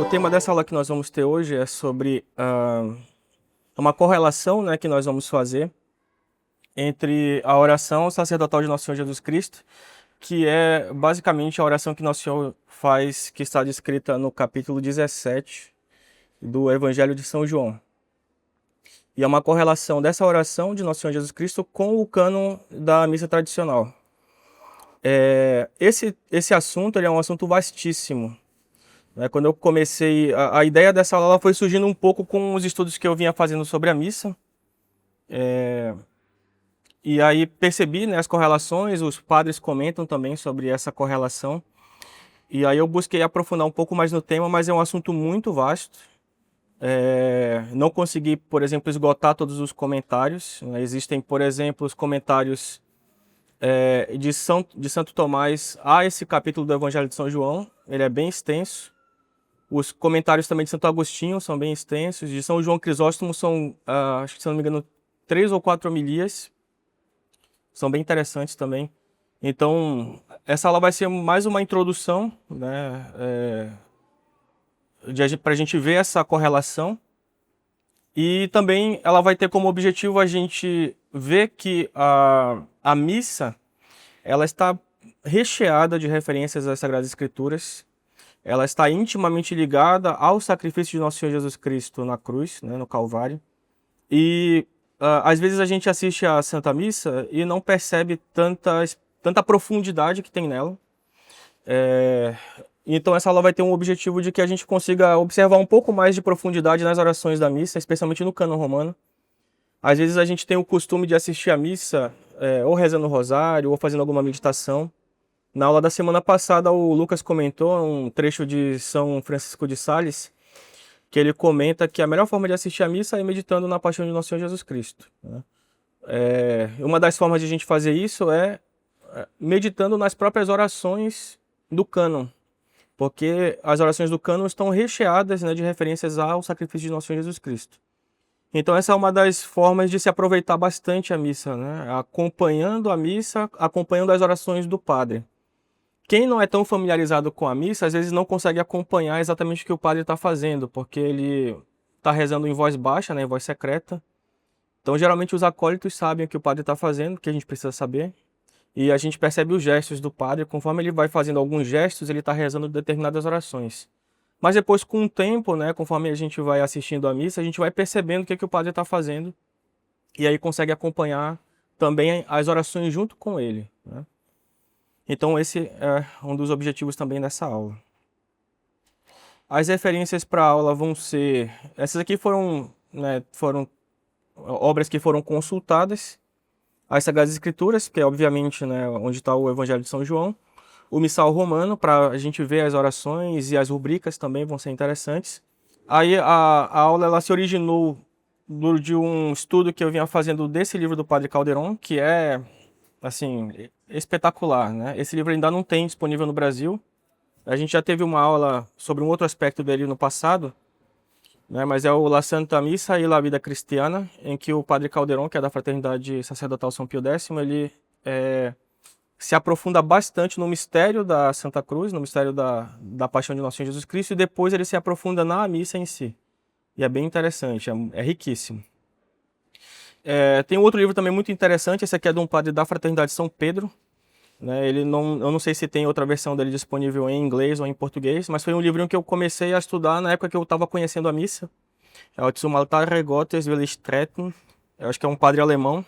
O tema dessa aula que nós vamos ter hoje é sobre uma correlação, né, que nós vamos fazer entre a oração sacerdotal de Nosso Senhor Jesus Cristo, que é basicamente a oração que Nosso Senhor faz, que está descrita no capítulo 17 do Evangelho de São João. E é uma correlação dessa oração de Nosso Senhor Jesus Cristo com o cânon da missa tradicional. Esse assunto ele é um assunto vastíssimo. Quando eu comecei, a ideia dessa aula foi surgindo um pouco com os estudos que eu vinha fazendo sobre a missa. E aí percebi, né, as correlações, os padres comentam também sobre essa correlação. E aí eu busquei aprofundar um pouco mais no tema, mas é um assunto muito vasto. Não consegui, por exemplo, esgotar todos os comentários. Existem, por exemplo, os comentários de Santo Tomás a esse capítulo do Evangelho de São João. Ele é bem extenso. Os comentários também de Santo Agostinho são bem extensos. De São João Crisóstomo são, acho que se não me engano, 3 ou 4 homilias. São bem interessantes também. Então, essa aula vai ser mais uma introdução, né, para a gente ver essa correlação. E também ela vai ter como objetivo a gente ver que a missa ela está recheada de referências às Sagradas Escrituras. Ela está intimamente ligada ao sacrifício de Nosso Senhor Jesus Cristo na cruz, né, no Calvário. E às vezes a gente assiste à Santa Missa e não percebe tanta profundidade que tem nela. Então essa aula vai ter um objetivo de que a gente consiga observar um pouco mais de profundidade nas orações da missa, especialmente no cânon romano. Às vezes a gente tem o costume de assistir à missa ou rezando o rosário ou fazendo alguma meditação. Na aula da semana passada, o Lucas comentou um trecho de São Francisco de Sales, que ele comenta que a melhor forma de assistir a missa é meditando na paixão de Nosso Senhor Jesus Cristo. Uma das formas de a gente fazer isso é meditando nas próprias orações do cânon, porque as orações do cânon estão recheadas, né, de referências ao sacrifício de Nosso Senhor Jesus Cristo. Então essa é uma das formas de se aproveitar bastante a missa, né? Acompanhando a missa, acompanhando as orações do padre. Quem não é tão familiarizado com a missa, às vezes não consegue acompanhar exatamente o que o padre está fazendo, porque ele está rezando em voz baixa, né, em voz secreta. Então, geralmente, os acólitos sabem o que o padre está fazendo, o que a gente precisa saber. E a gente percebe os gestos do padre. Conforme ele vai fazendo alguns gestos, ele está rezando determinadas orações. Mas depois, com o tempo, né, conforme a gente vai assistindo a missa, a gente vai percebendo o que o padre está fazendo. E aí consegue acompanhar também as orações junto com ele, né? Então esse é um dos objetivos também dessa aula. As referências para a aula vão ser... Essas aqui foram obras que foram consultadas. As Sagradas Escrituras, que é obviamente, né, onde está o Evangelho de São João. O Missal Romano, para a gente ver as orações, e as rubricas também vão ser interessantes. Aí a aula ela se originou de um estudo que eu vinha fazendo desse livro do Padre Calderon, que é assim, espetacular, né? Esse livro ainda não tem disponível no Brasil. A gente já teve uma aula sobre um outro aspecto dele no passado, né? Mas é o La Santa Missa e la Vida Cristiana, em que o Padre Calderon, que é da Fraternidade Sacerdotal São Pio X, ele se aprofunda bastante no mistério da Santa Cruz, no mistério da Paixão de Nosso Senhor Jesus Cristo, e depois ele se aprofunda na missa em si. E é bem interessante, é riquíssimo. Tem um outro livro também muito interessante, esse aqui é de um padre da Fraternidade São Pedro, né? Eu não sei se tem outra versão dele disponível em inglês ou em português, mas foi um livrinho que eu comecei a estudar na época que eu estava conhecendo a missa. É o Zum Altar Gottes will ich treten, eu acho que é um padre alemão.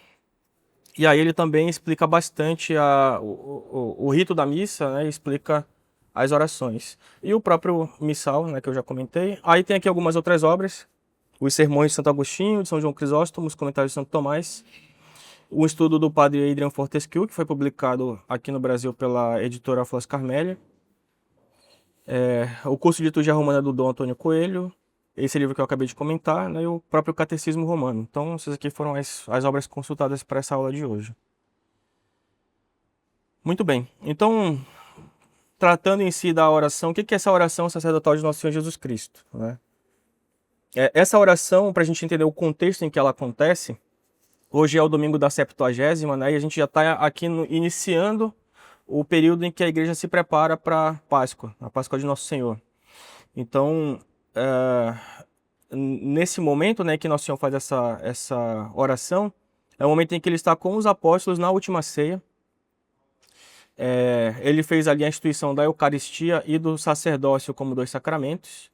E aí ele também explica bastante o rito da missa, né? Explica as orações. E o próprio missal, né, que eu já comentei. Aí tem aqui algumas outras obras. Os Sermões de Santo Agostinho, de São João Crisóstomo, os Comentários de Santo Tomás. O estudo do padre Adrian Fortescue, que foi publicado aqui no Brasil pela editora Flas Carmélia. O curso de liturgia romana do Dom Antônio Coelho. Esse livro que eu acabei de comentar, né, e o próprio Catecismo Romano. Então, essas aqui foram as obras consultadas para essa aula de hoje. Muito bem. Então, tratando em si da oração, o que é essa oração sacerdotal de Nosso Senhor Jesus Cristo, né? Essa oração, para a gente entender o contexto em que ela acontece, hoje é o domingo da Septuagésima, né? E a gente já está aqui iniciando o período em que a igreja se prepara para Páscoa, a Páscoa de Nosso Senhor. Então, nesse momento, né, que Nosso Senhor faz essa oração, é o momento em que ele está com os apóstolos na última ceia. Ele fez ali a instituição da Eucaristia e do sacerdócio como 2 sacramentos.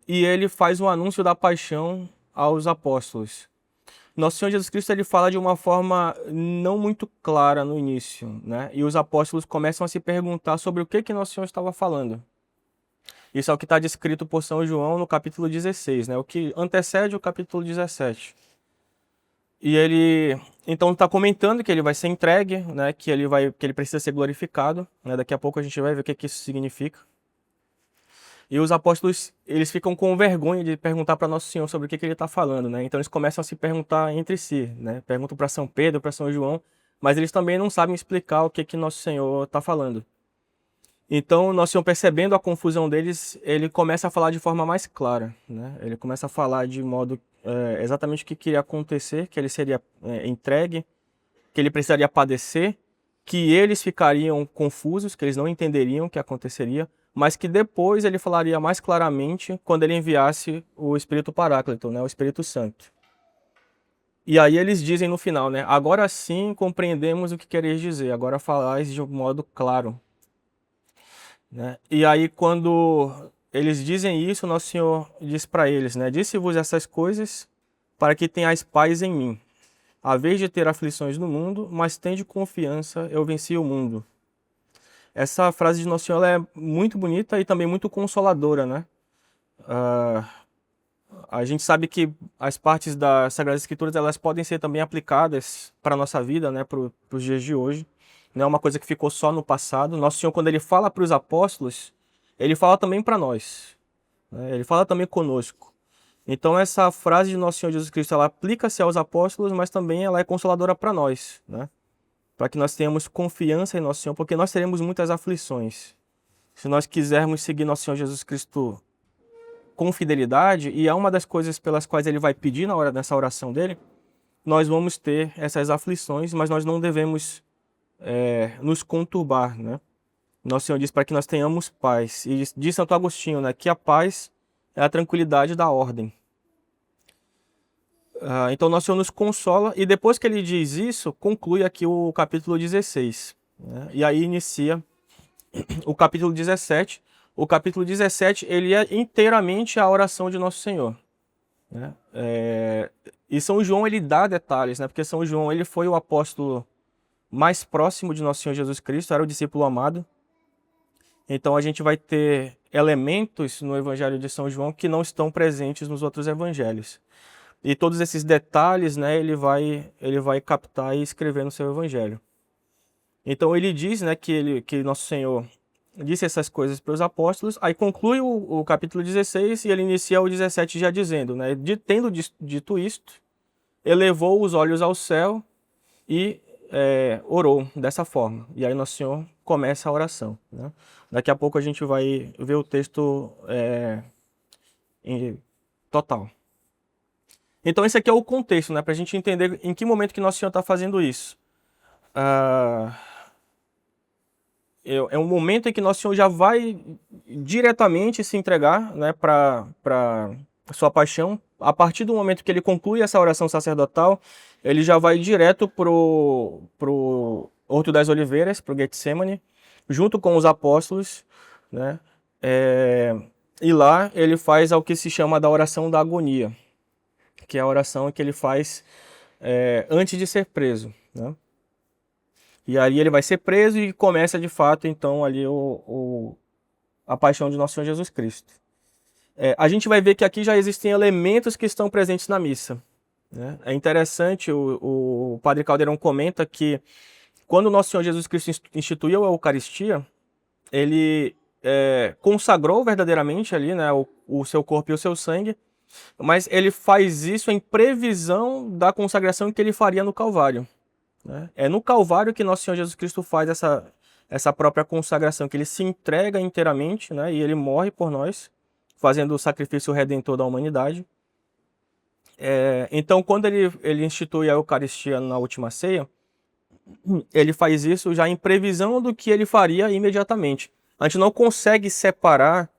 E ele faz o anúncio da paixão aos apóstolos. Nosso Senhor Jesus Cristo ele fala de uma forma não muito clara no início, né? E os apóstolos começam a se perguntar sobre o que Nosso Senhor estava falando. Isso é o que está descrito por São João no capítulo 16, né? O que antecede o capítulo 17. E ele então está comentando que ele vai ser entregue, né? Que ele precisa ser glorificado, né? Daqui a pouco a gente vai ver o que isso significa. E os apóstolos, eles ficam com vergonha de perguntar para Nosso Senhor sobre o que ele está falando, né? Então eles começam a se perguntar entre si, né? Perguntam para São Pedro, para São João, mas eles também não sabem explicar o que Nosso Senhor está falando. Então, Nosso Senhor, percebendo a confusão deles, ele começa a falar de forma mais clara, né? Ele começa a falar de modo exatamente o que iria acontecer, que ele seria entregue, que ele precisaria padecer, que eles ficariam confusos, que eles não entenderiam o que aconteceria, mas que depois ele falaria mais claramente quando ele enviasse o Espírito Paráclito, né? O Espírito Santo. E aí eles dizem no final, né? Agora sim compreendemos o que quereis dizer, agora falais de um modo claro. Né? E aí, quando eles dizem isso, Nosso Senhor diz para eles, né? Disse-vos essas coisas para que tenhais paz em mim. A vez de ter aflições no mundo, mas tende confiança, eu venci o mundo. Essa frase de Nosso Senhor é muito bonita e também muito consoladora, né? A gente sabe que as partes das Sagradas Escrituras elas podem ser também aplicadas para a nossa vida, né? Para os dias de hoje. Não é uma coisa que ficou só no passado. Nosso Senhor, quando ele fala para os apóstolos, ele fala também para nós, né? Ele fala também conosco. Então essa frase de Nosso Senhor Jesus Cristo, ela aplica-se aos apóstolos, mas também ela é consoladora para nós, né? Para que nós tenhamos confiança em Nosso Senhor, porque nós teremos muitas aflições. Se nós quisermos seguir Nosso Senhor Jesus Cristo com fidelidade, e é uma das coisas pelas quais ele vai pedir nessa oração dele, nós vamos ter essas aflições, mas nós não devemos nos conturbar, né? Nosso Senhor diz para que nós tenhamos paz. E diz Santo Agostinho, né, que a paz é a tranquilidade da ordem. Então Nosso Senhor nos consola, e depois que ele diz isso, conclui aqui o capítulo 16. Né? E aí inicia o capítulo 17. O capítulo 17 ele é inteiramente a oração de Nosso Senhor. Né? E São João ele dá detalhes, né? Porque São João ele foi o apóstolo mais próximo de Nosso Senhor Jesus Cristo, era o discípulo amado. Então a gente vai ter elementos no Evangelho de São João que não estão presentes nos outros evangelhos. E todos esses detalhes, né, ele vai captar e escrever no seu Evangelho. Então ele diz, né, que Nosso Senhor disse essas coisas para os apóstolos, aí conclui o capítulo 16 e ele inicia o 17 já dizendo, né, tendo dito isto, elevou os olhos ao céu e orou dessa forma. E aí Nosso Senhor começa a oração. Né? Daqui a pouco a gente vai ver o texto em total. Então esse aqui é o contexto, né, para a gente entender em que momento que Nosso Senhor está fazendo isso. É um momento em que Nosso Senhor já vai diretamente se entregar, né, para sua paixão. A partir do momento que ele conclui essa oração sacerdotal, ele já vai direto pro Horto das Oliveiras, pro Getsemane, junto com os apóstolos, né? E lá ele faz o que se chama da oração da agonia, que é a oração que ele faz antes de ser preso, né? E ali ele vai ser preso e começa de fato então ali a paixão de Nosso Senhor Jesus Cristo. A gente vai ver que aqui já existem elementos que estão presentes na missa. Né? É interessante, o Padre Caldeirão comenta que quando Nosso Senhor Jesus Cristo instituiu a Eucaristia, ele consagrou verdadeiramente ali, né, o seu corpo e o seu sangue, mas ele faz isso em previsão da consagração que ele faria no Calvário. Né? É no Calvário que Nosso Senhor Jesus Cristo faz essa própria consagração, que ele se entrega inteiramente, né, e ele morre por nós, fazendo o sacrifício redentor da humanidade. Então, quando ele institui a Eucaristia na última ceia, ele faz isso já em previsão do que ele faria imediatamente. A gente não consegue separar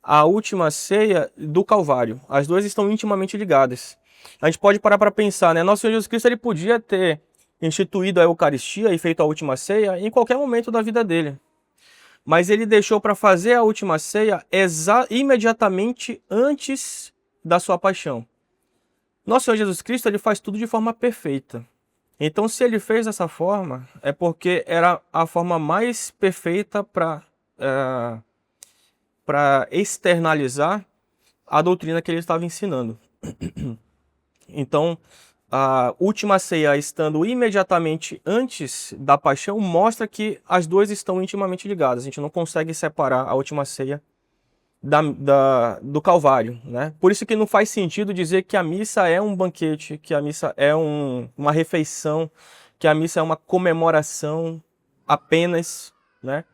a última ceia do Calvário. As duas estão intimamente ligadas. A gente pode parar para pensar, né? Nosso Senhor Jesus Cristo ele podia ter instituído a Eucaristia e feito a última ceia em qualquer momento da vida dele. Mas ele deixou para fazer a última ceia imediatamente antes da sua paixão. Nosso Senhor Jesus Cristo ele faz tudo de forma perfeita. Então, se ele fez dessa forma, é porque era a forma mais perfeita para externalizar a doutrina que ele estava ensinando. Então, a última ceia estando imediatamente antes da paixão mostra que as duas estão intimamente ligadas. A gente não consegue separar a última ceia do Calvário, né? Por isso que não faz sentido dizer que a missa é um banquete, que a missa é uma refeição, que a missa é uma comemoração apenas, né?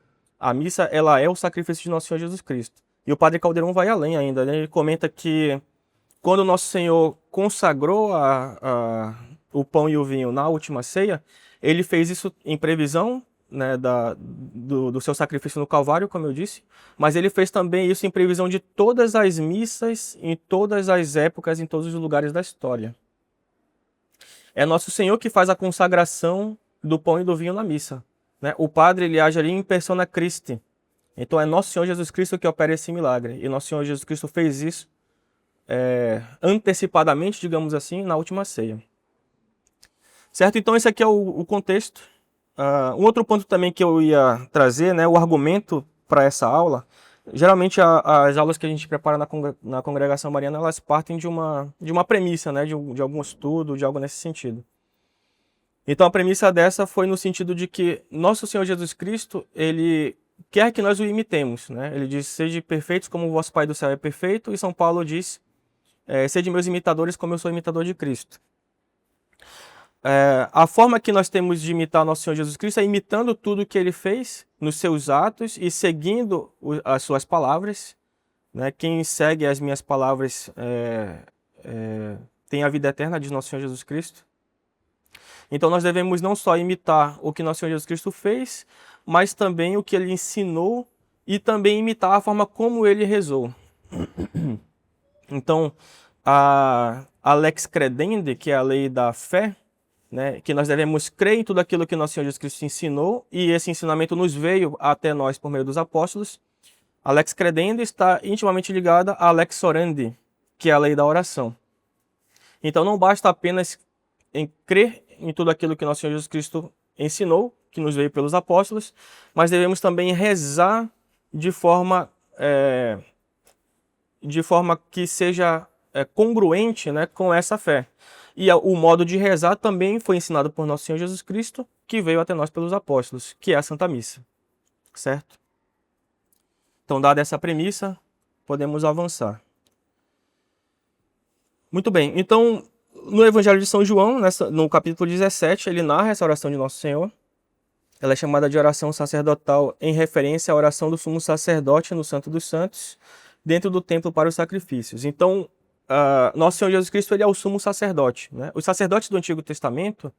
A missa, ela é o sacrifício de Nosso Senhor Jesus Cristo. E o Padre Caldeirão vai além ainda, né? Ele comenta que quando Nosso Senhor consagrou o pão e o vinho na última ceia, ele fez isso em previsão, né, do seu sacrifício no Calvário, como eu disse, mas ele fez também isso em previsão de todas as missas, em todas as épocas, em todos os lugares da história. É Nosso Senhor que faz a consagração do pão e do vinho na missa, né? O padre ele age ali em persona Christi. Então é Nosso Senhor Jesus Cristo que opera esse milagre. E Nosso Senhor Jesus Cristo fez isso antecipadamente, digamos assim, na última ceia. Certo? Então esse aqui é o contexto. Um outro ponto também que eu ia trazer, né, o argumento para essa aula. Geralmente as aulas que a gente prepara na Congregação Mariana, elas partem de uma premissa, né, de algum estudo, de algo nesse sentido. Então a premissa dessa foi no sentido de que Nosso Senhor Jesus Cristo, ele quer que nós o imitemos, né? Ele diz, sede perfeitos como o vosso Pai do céu é perfeito, e São Paulo diz, sede meus imitadores como eu sou imitador de Cristo. A forma que nós temos de imitar Nosso Senhor Jesus Cristo é imitando tudo que Ele fez nos seus atos e seguindo as suas palavras, né? Quem segue as minhas palavras tem a vida eterna, diz Nosso Senhor Jesus Cristo. Então nós devemos não só imitar o que Nosso Senhor Jesus Cristo fez, mas também o que Ele ensinou e também imitar a forma como Ele rezou. Então, a lex credendi, que é a lei da fé, né, que nós devemos crer em tudo aquilo que Nosso Senhor Jesus Cristo ensinou, e esse ensinamento nos veio até nós por meio dos apóstolos. A lex credendi está intimamente ligada à lex orandi, que é a lei da oração. Então não basta apenas crer em tudo aquilo que Nosso Senhor Jesus Cristo ensinou, que nos veio pelos apóstolos, mas devemos também rezar de forma que seja congruente, né, com essa fé. E o modo de rezar também foi ensinado por Nosso Senhor Jesus Cristo, que veio até nós pelos apóstolos, que é a Santa Missa. Certo? Então, dada essa premissa, podemos avançar. Muito bem. Então, no Evangelho de São João, no capítulo 17, ele narra essa oração de Nosso Senhor. Ela é chamada de oração sacerdotal em referência à oração do sumo sacerdote no Santo dos Santos, dentro do templo para os sacrifícios. Então, Nosso Senhor Jesus Cristo ele é o sumo sacerdote, né? Os sacerdotes do Antigo Testamento,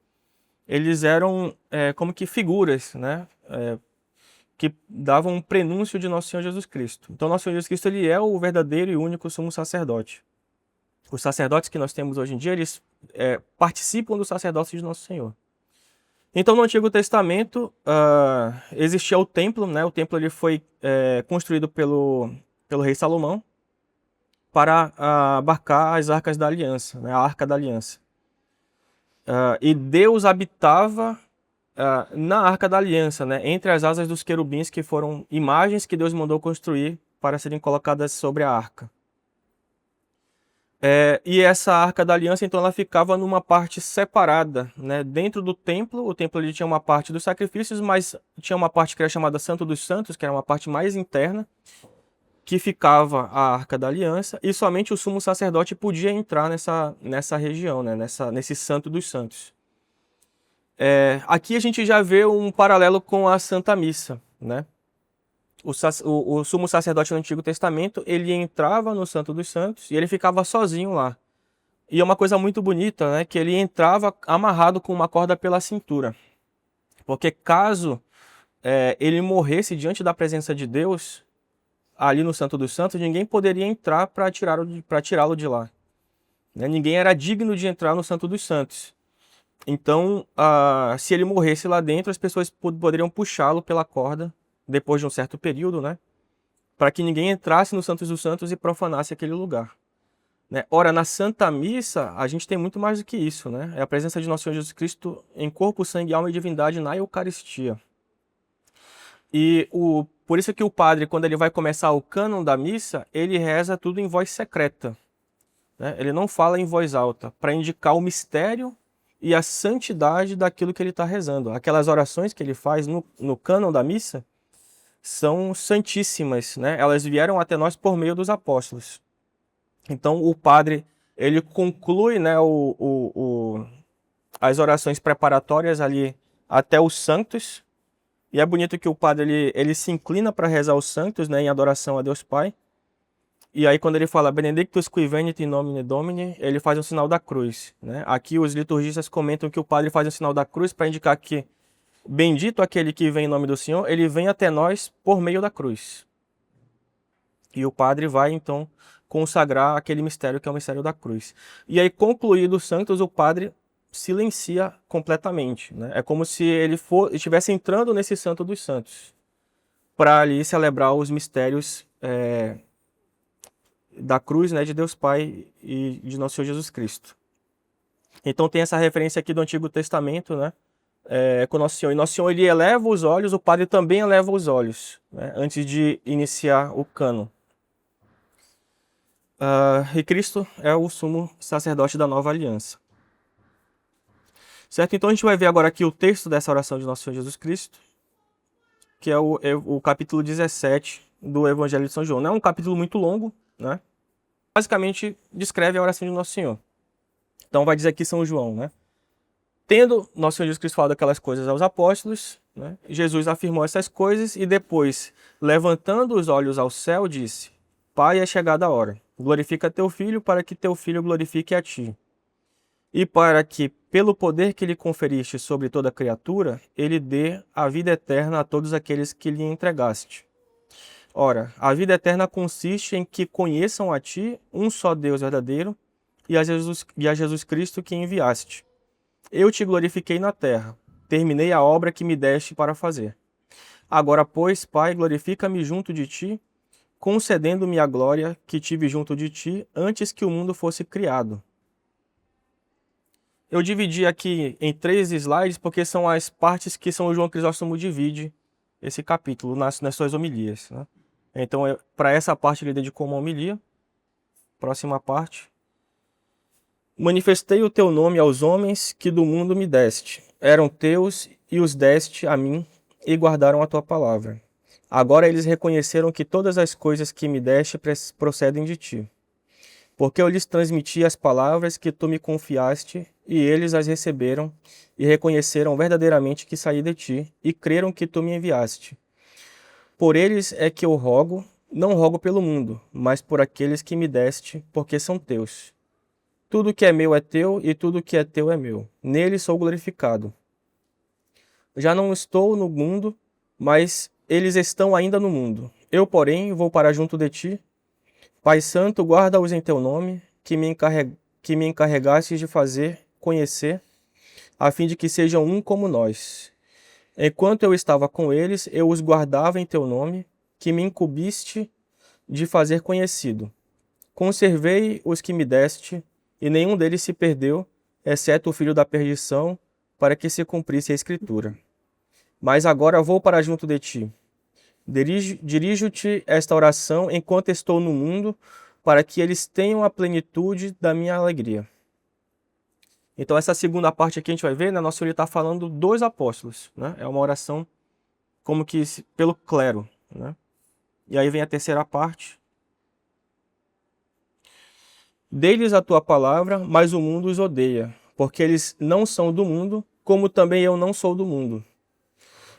eles eram como que figuras, né? Que davam um prenúncio de Nosso Senhor Jesus Cristo. Então, Nosso Senhor Jesus Cristo ele é o verdadeiro e único sumo sacerdote. Os sacerdotes que nós temos hoje em dia, eles participam do sacerdócio de Nosso Senhor. Então, no Antigo Testamento, existia o templo, né? O templo ele foi construído pelo rei Salomão para abarcar as arcas da aliança, né? A Arca da Aliança. E Deus habitava na Arca da Aliança, né? Entre as asas dos querubins, que foram imagens que Deus mandou construir para serem colocadas sobre a arca. E essa Arca da Aliança, então, ela ficava numa parte separada, né? Dentro do templo, o templo ele tinha uma parte dos sacrifícios, mas tinha uma parte que era chamada Santo dos Santos, que era uma parte mais interna, que ficava a Arca da Aliança, e somente o sumo sacerdote podia entrar nessa região, né? Nesse Santo dos Santos. Aqui a gente já vê um paralelo com a Santa Missa, né? O sumo sacerdote no Antigo Testamento, ele entrava no Santo dos Santos e ele ficava sozinho lá. E é uma coisa muito bonita, né? Que ele entrava amarrado com uma corda pela cintura. Porque caso ele morresse diante da presença de Deus, ali no Santo dos Santos, ninguém poderia entrar para tirá-lo de lá. Né? Ninguém era digno de entrar no Santo dos Santos. Então, se ele morresse lá dentro, as pessoas poderiam puxá-lo pela corda, depois de um certo período, né? Para que ninguém entrasse no Santo dos Santos e profanasse aquele lugar. Né? Ora, na Santa Missa, a gente tem muito mais do que isso, né? É a presença de nosso Senhor Jesus Cristo em corpo, sangue, alma e divindade na Eucaristia. E por isso que o padre, quando ele vai começar o cânon da missa, ele reza tudo em voz secreta. Né? Ele não fala em voz alta, para indicar o mistério e a santidade daquilo que ele está rezando. Aquelas orações que ele faz no cânon da missa são santíssimas, né? Elas vieram até nós por meio dos apóstolos. Então o padre, ele conclui, né, as orações preparatórias ali até os santos. E é bonito que o padre ele se inclina para rezar os santos, né, em adoração a Deus Pai. E aí quando ele fala Benedictus qui venit in nomine Domini, ele faz um sinal da cruz. Né? Aqui os liturgistas comentam que o padre faz um sinal da cruz para indicar que bendito aquele que vem em nome do Senhor, ele vem até nós por meio da cruz. E o padre vai então consagrar aquele mistério que é o mistério da cruz. E aí, concluído os santos, o padre silencia completamente. Né? É como se ele estivesse entrando nesse santo dos santos, para ali celebrar os mistérios da cruz, né, de Deus Pai e de nosso Senhor Jesus Cristo. Então tem essa referência aqui do Antigo Testamento, né, com Nosso Senhor. E Nosso Senhor, ele eleva os olhos, o padre também eleva os olhos, né, antes de iniciar o cânon. E Cristo é o sumo sacerdote da nova aliança. Certo? Então a gente vai ver agora aqui o texto dessa oração de Nosso Senhor Jesus Cristo, que é o capítulo 17 do Evangelho de São João. Não é um capítulo muito longo, né? Basicamente descreve a oração de Nosso Senhor. Então vai dizer aqui São João, né? Tendo Nosso Senhor Jesus Cristo falado aquelas coisas aos apóstolos, né? Jesus afirmou essas coisas e depois, levantando os olhos ao céu, disse: Pai, é chegada a hora. Glorifica teu Filho, para que teu Filho glorifique a ti. E para que, pelo poder que lhe conferiste sobre toda criatura, ele dê a vida eterna a todos aqueles que lhe entregaste. Ora, a vida eterna consiste em que conheçam a ti, um só Deus verdadeiro, e a Jesus Cristo que enviaste. Eu te glorifiquei na terra, terminei a obra que me deste para fazer. Agora, pois, Pai, glorifica-me junto de ti, concedendo-me a glória que tive junto de ti antes que o mundo fosse criado. Eu dividi aqui em 3 slides porque são as partes que São João Crisóstomo divide esse capítulo nas suas homilias. Né? Então, para essa parte ele dedicou uma homilia. Próxima parte. Manifestei o teu nome aos homens que do mundo me deste. Eram teus e os deste a mim e guardaram a tua palavra. Agora eles reconheceram que todas as coisas que me deste procedem de ti. Porque eu lhes transmiti as palavras que tu me confiaste, e eles as receberam, e reconheceram verdadeiramente que saí de ti, e creram que tu me enviaste. Por eles é que eu rogo, não rogo pelo mundo, mas por aqueles que me deste, porque são teus. Tudo que é meu é teu, e tudo que é teu é meu. Nele sou glorificado. Já não estou no mundo, mas eles estão ainda no mundo. Eu, porém, vou para junto de ti. Pai Santo, guarda-os em teu nome, que me encarregastes de fazer conhecer, a fim de que sejam um como nós. Enquanto eu estava com eles, eu os guardava em teu nome, que me incumbiste de fazer conhecido. Conservei os que me deste, e nenhum deles se perdeu, exceto o filho da perdição, para que se cumprisse a Escritura. Mas agora vou para junto de ti. Dirijo-te esta oração enquanto estou no mundo, para que eles tenham a plenitude da minha alegria. Então essa segunda parte aqui a gente vai ver, né? Nosso Senhor está falando dos apóstolos, né? É uma oração como que pelo clero, né? E aí vem a terceira parte. Dê-lhes a tua palavra, mas o mundo os odeia, porque eles não são do mundo, como também eu não sou do mundo.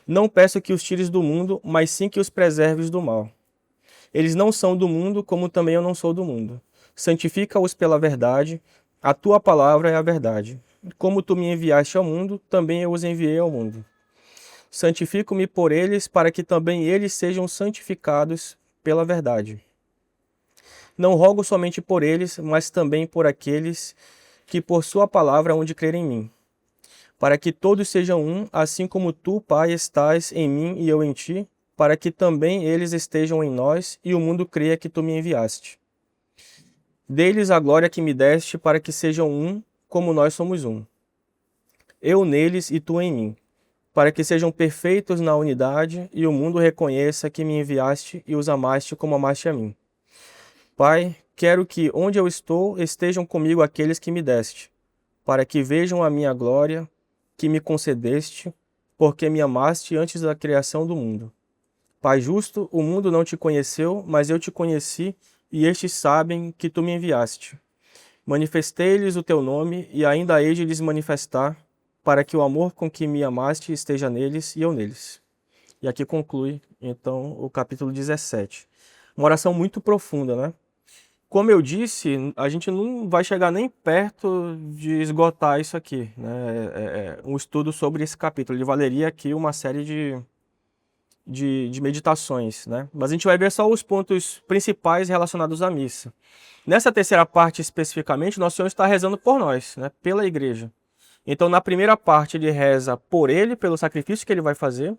Não peço que os tires do mundo, mas sim que os preserves do mal. Eles não são do mundo, como também eu não sou do mundo. Santifica-os pela verdade, a tua palavra é a verdade. Como tu me enviaste ao mundo, também eu os enviei ao mundo. Santifico-me por eles, para que também eles sejam santificados pela verdade. Não rogo somente por eles, mas também por aqueles que por sua palavra hão de crer em mim, para que todos sejam um, assim como tu, Pai, estás em mim e eu em ti, para que também eles estejam em nós e o mundo creia que tu me enviaste. Dê-lhes a glória que me deste, para que sejam um, como nós somos um. Eu neles e tu em mim, para que sejam perfeitos na unidade e o mundo reconheça que me enviaste e os amaste como amaste a mim. Pai, quero que onde eu estou estejam comigo aqueles que me deste, para que vejam a minha glória que me concedeste, porque me amaste antes da criação do mundo. Pai justo, o mundo não te conheceu, mas eu te conheci, e estes sabem que tu me enviaste. Manifestei-lhes o teu nome, e ainda hei de lhes manifestar, para que o amor com que me amaste esteja neles e eu neles. E aqui conclui, então, o capítulo 17. Uma oração muito profunda, né? Como eu disse, a gente não vai chegar nem perto de esgotar isso aqui, né? Um estudo sobre esse capítulo. Ele valeria aqui uma série de meditações, né? Mas a gente vai ver só os pontos principais relacionados à missa. Nessa terceira parte, especificamente, Nosso Senhor está rezando por nós, né? Pela igreja. Então, na primeira parte, ele reza por ele, pelo sacrifício que ele vai fazer.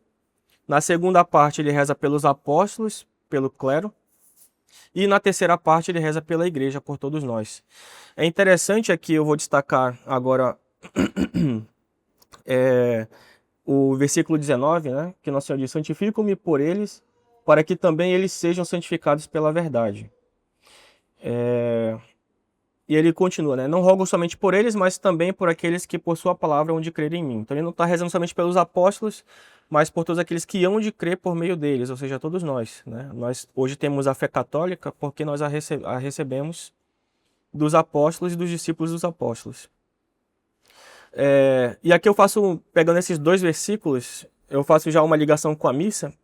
Na segunda parte, ele reza pelos apóstolos, pelo clero. E na terceira parte, ele reza pela igreja, por todos nós. É interessante aqui, eu vou destacar agora o versículo 19, né? Que Nosso Senhor diz: santifico-me por eles, para que também eles sejam santificados pela verdade. E ele continua, né? Não rogo somente por eles, mas também por aqueles que por sua palavra hão de crer em mim. Então ele não está rezando somente pelos apóstolos, mas por todos aqueles que hão de crer por meio deles, ou seja, todos nós, né? Nós hoje temos a fé católica porque nós a recebemos dos apóstolos e dos discípulos dos apóstolos. E aqui eu faço, pegando esses dois versículos, eu faço já uma ligação com a missa,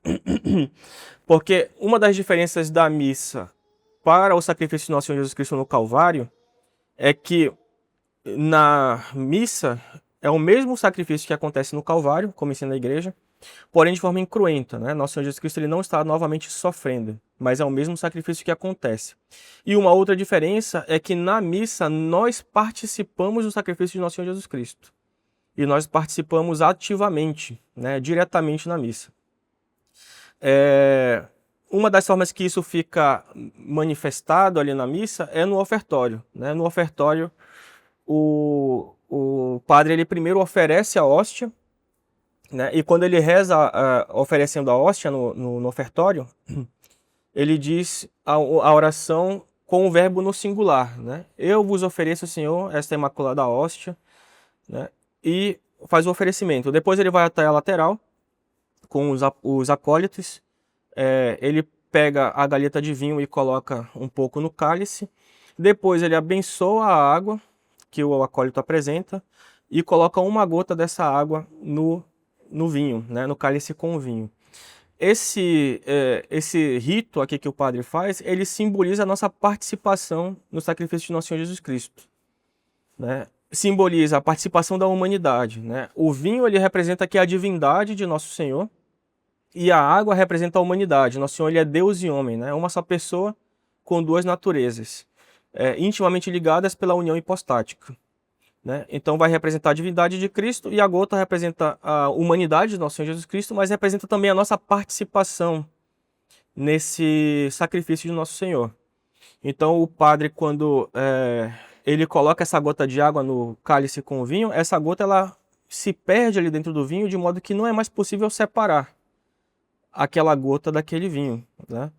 porque uma das diferenças da missa para o sacrifício de Nosso Senhor Jesus Cristo no Calvário é que na missa é o mesmo sacrifício que acontece no Calvário, como ensina a igreja, porém de forma incruenta, né? Nosso Senhor Jesus Cristo ele não está novamente sofrendo, mas é o mesmo sacrifício que acontece. E uma outra diferença é que na missa nós participamos do sacrifício de Nosso Senhor Jesus Cristo. E nós participamos ativamente, né? Diretamente na missa. Uma das formas que isso fica manifestado ali na missa é no ofertório, né? No ofertório, o padre ele primeiro oferece a hóstia, né? E quando ele reza oferecendo a hóstia no ofertório, ele diz a oração com o verbo no singular, né? Eu vos ofereço, Senhor, esta imaculada hóstia, né? E faz o oferecimento. Depois ele vai até a lateral com os acólitos, ele pega a galeta de vinho e coloca um pouco no cálice. Depois ele abençoa a água que o acólito apresenta e coloca uma gota dessa água no vinho, né, no cálice com o vinho. Esse rito aqui que o padre faz, ele simboliza a nossa participação no sacrifício de Nosso Senhor Jesus Cristo, né? Simboliza a participação da humanidade, né? O vinho ele representa aqui a divindade de Nosso Senhor e a água representa a humanidade. Nosso Senhor ele é Deus e homem, né? Uma só pessoa com duas naturezas, intimamente ligadas pela união hipostática, né? Então vai representar a divindade de Cristo e a gota representa a humanidade de Nosso Senhor Jesus Cristo, mas representa também a nossa participação nesse sacrifício de Nosso Senhor. Então o padre, quando ele coloca essa gota de água no cálice com o vinho, essa gota ela se perde ali dentro do vinho de modo que não é mais possível separar aquela gota daquele vinho, né?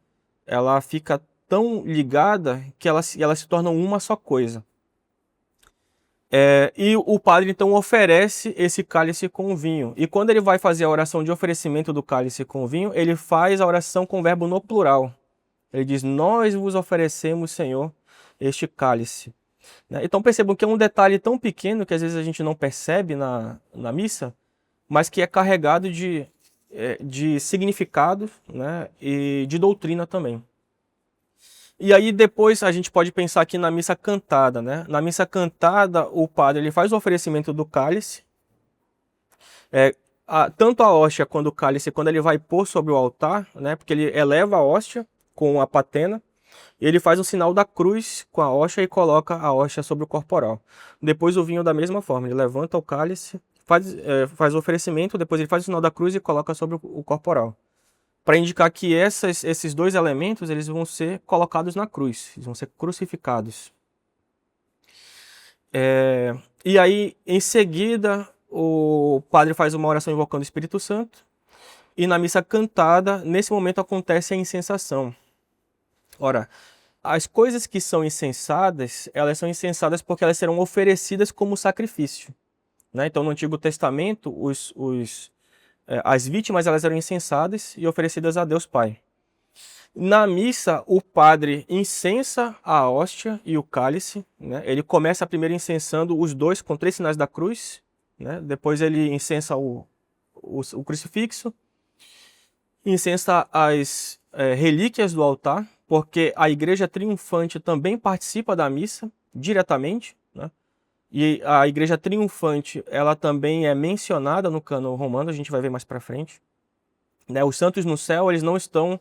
Ela fica tão ligada que ela se torna uma só coisa. E o padre então oferece esse cálice com vinho. E quando ele vai fazer a oração de oferecimento do cálice com vinho, ele faz a oração com o verbo no plural. Ele diz: nós vos oferecemos, Senhor, este cálice. Então percebam que é um detalhe tão pequeno que às vezes a gente não percebe na missa, mas que é carregado de significado, né, e de doutrina também. E aí depois a gente pode pensar aqui na missa cantada, né? Na missa cantada, o padre ele faz o oferecimento do cálice, tanto a hóstia quanto o cálice, quando ele vai pôr sobre o altar, né? Porque ele eleva a hóstia com a patena. Ele faz o sinal da cruz com a hóstia e coloca a hóstia sobre o corporal. Depois o vinho da mesma forma, ele levanta o cálice, faz o oferecimento, depois ele faz o sinal da cruz e coloca sobre o corporal. Para indicar que esses dois elementos eles vão ser colocados na cruz, eles vão ser crucificados. E aí, em seguida, o padre faz uma oração invocando o Espírito Santo. E na missa cantada, nesse momento acontece a incensação. Ora, as coisas que são incensadas, elas são incensadas porque elas serão oferecidas como sacrifício. Né? Então, no Antigo Testamento, as vítimas elas eram incensadas e oferecidas a Deus Pai. Na missa, o padre incensa a hóstia e o cálice. Né? Ele começa primeiro incensando os dois com 3 sinais da cruz. Né? Depois ele incensa o crucifixo. Incensa as relíquias do altar, porque a igreja triunfante também participa da missa diretamente. Né? E a igreja triunfante ela também é mencionada no cânon romano, a gente vai ver mais para frente. Né? Os santos no céu eles não estão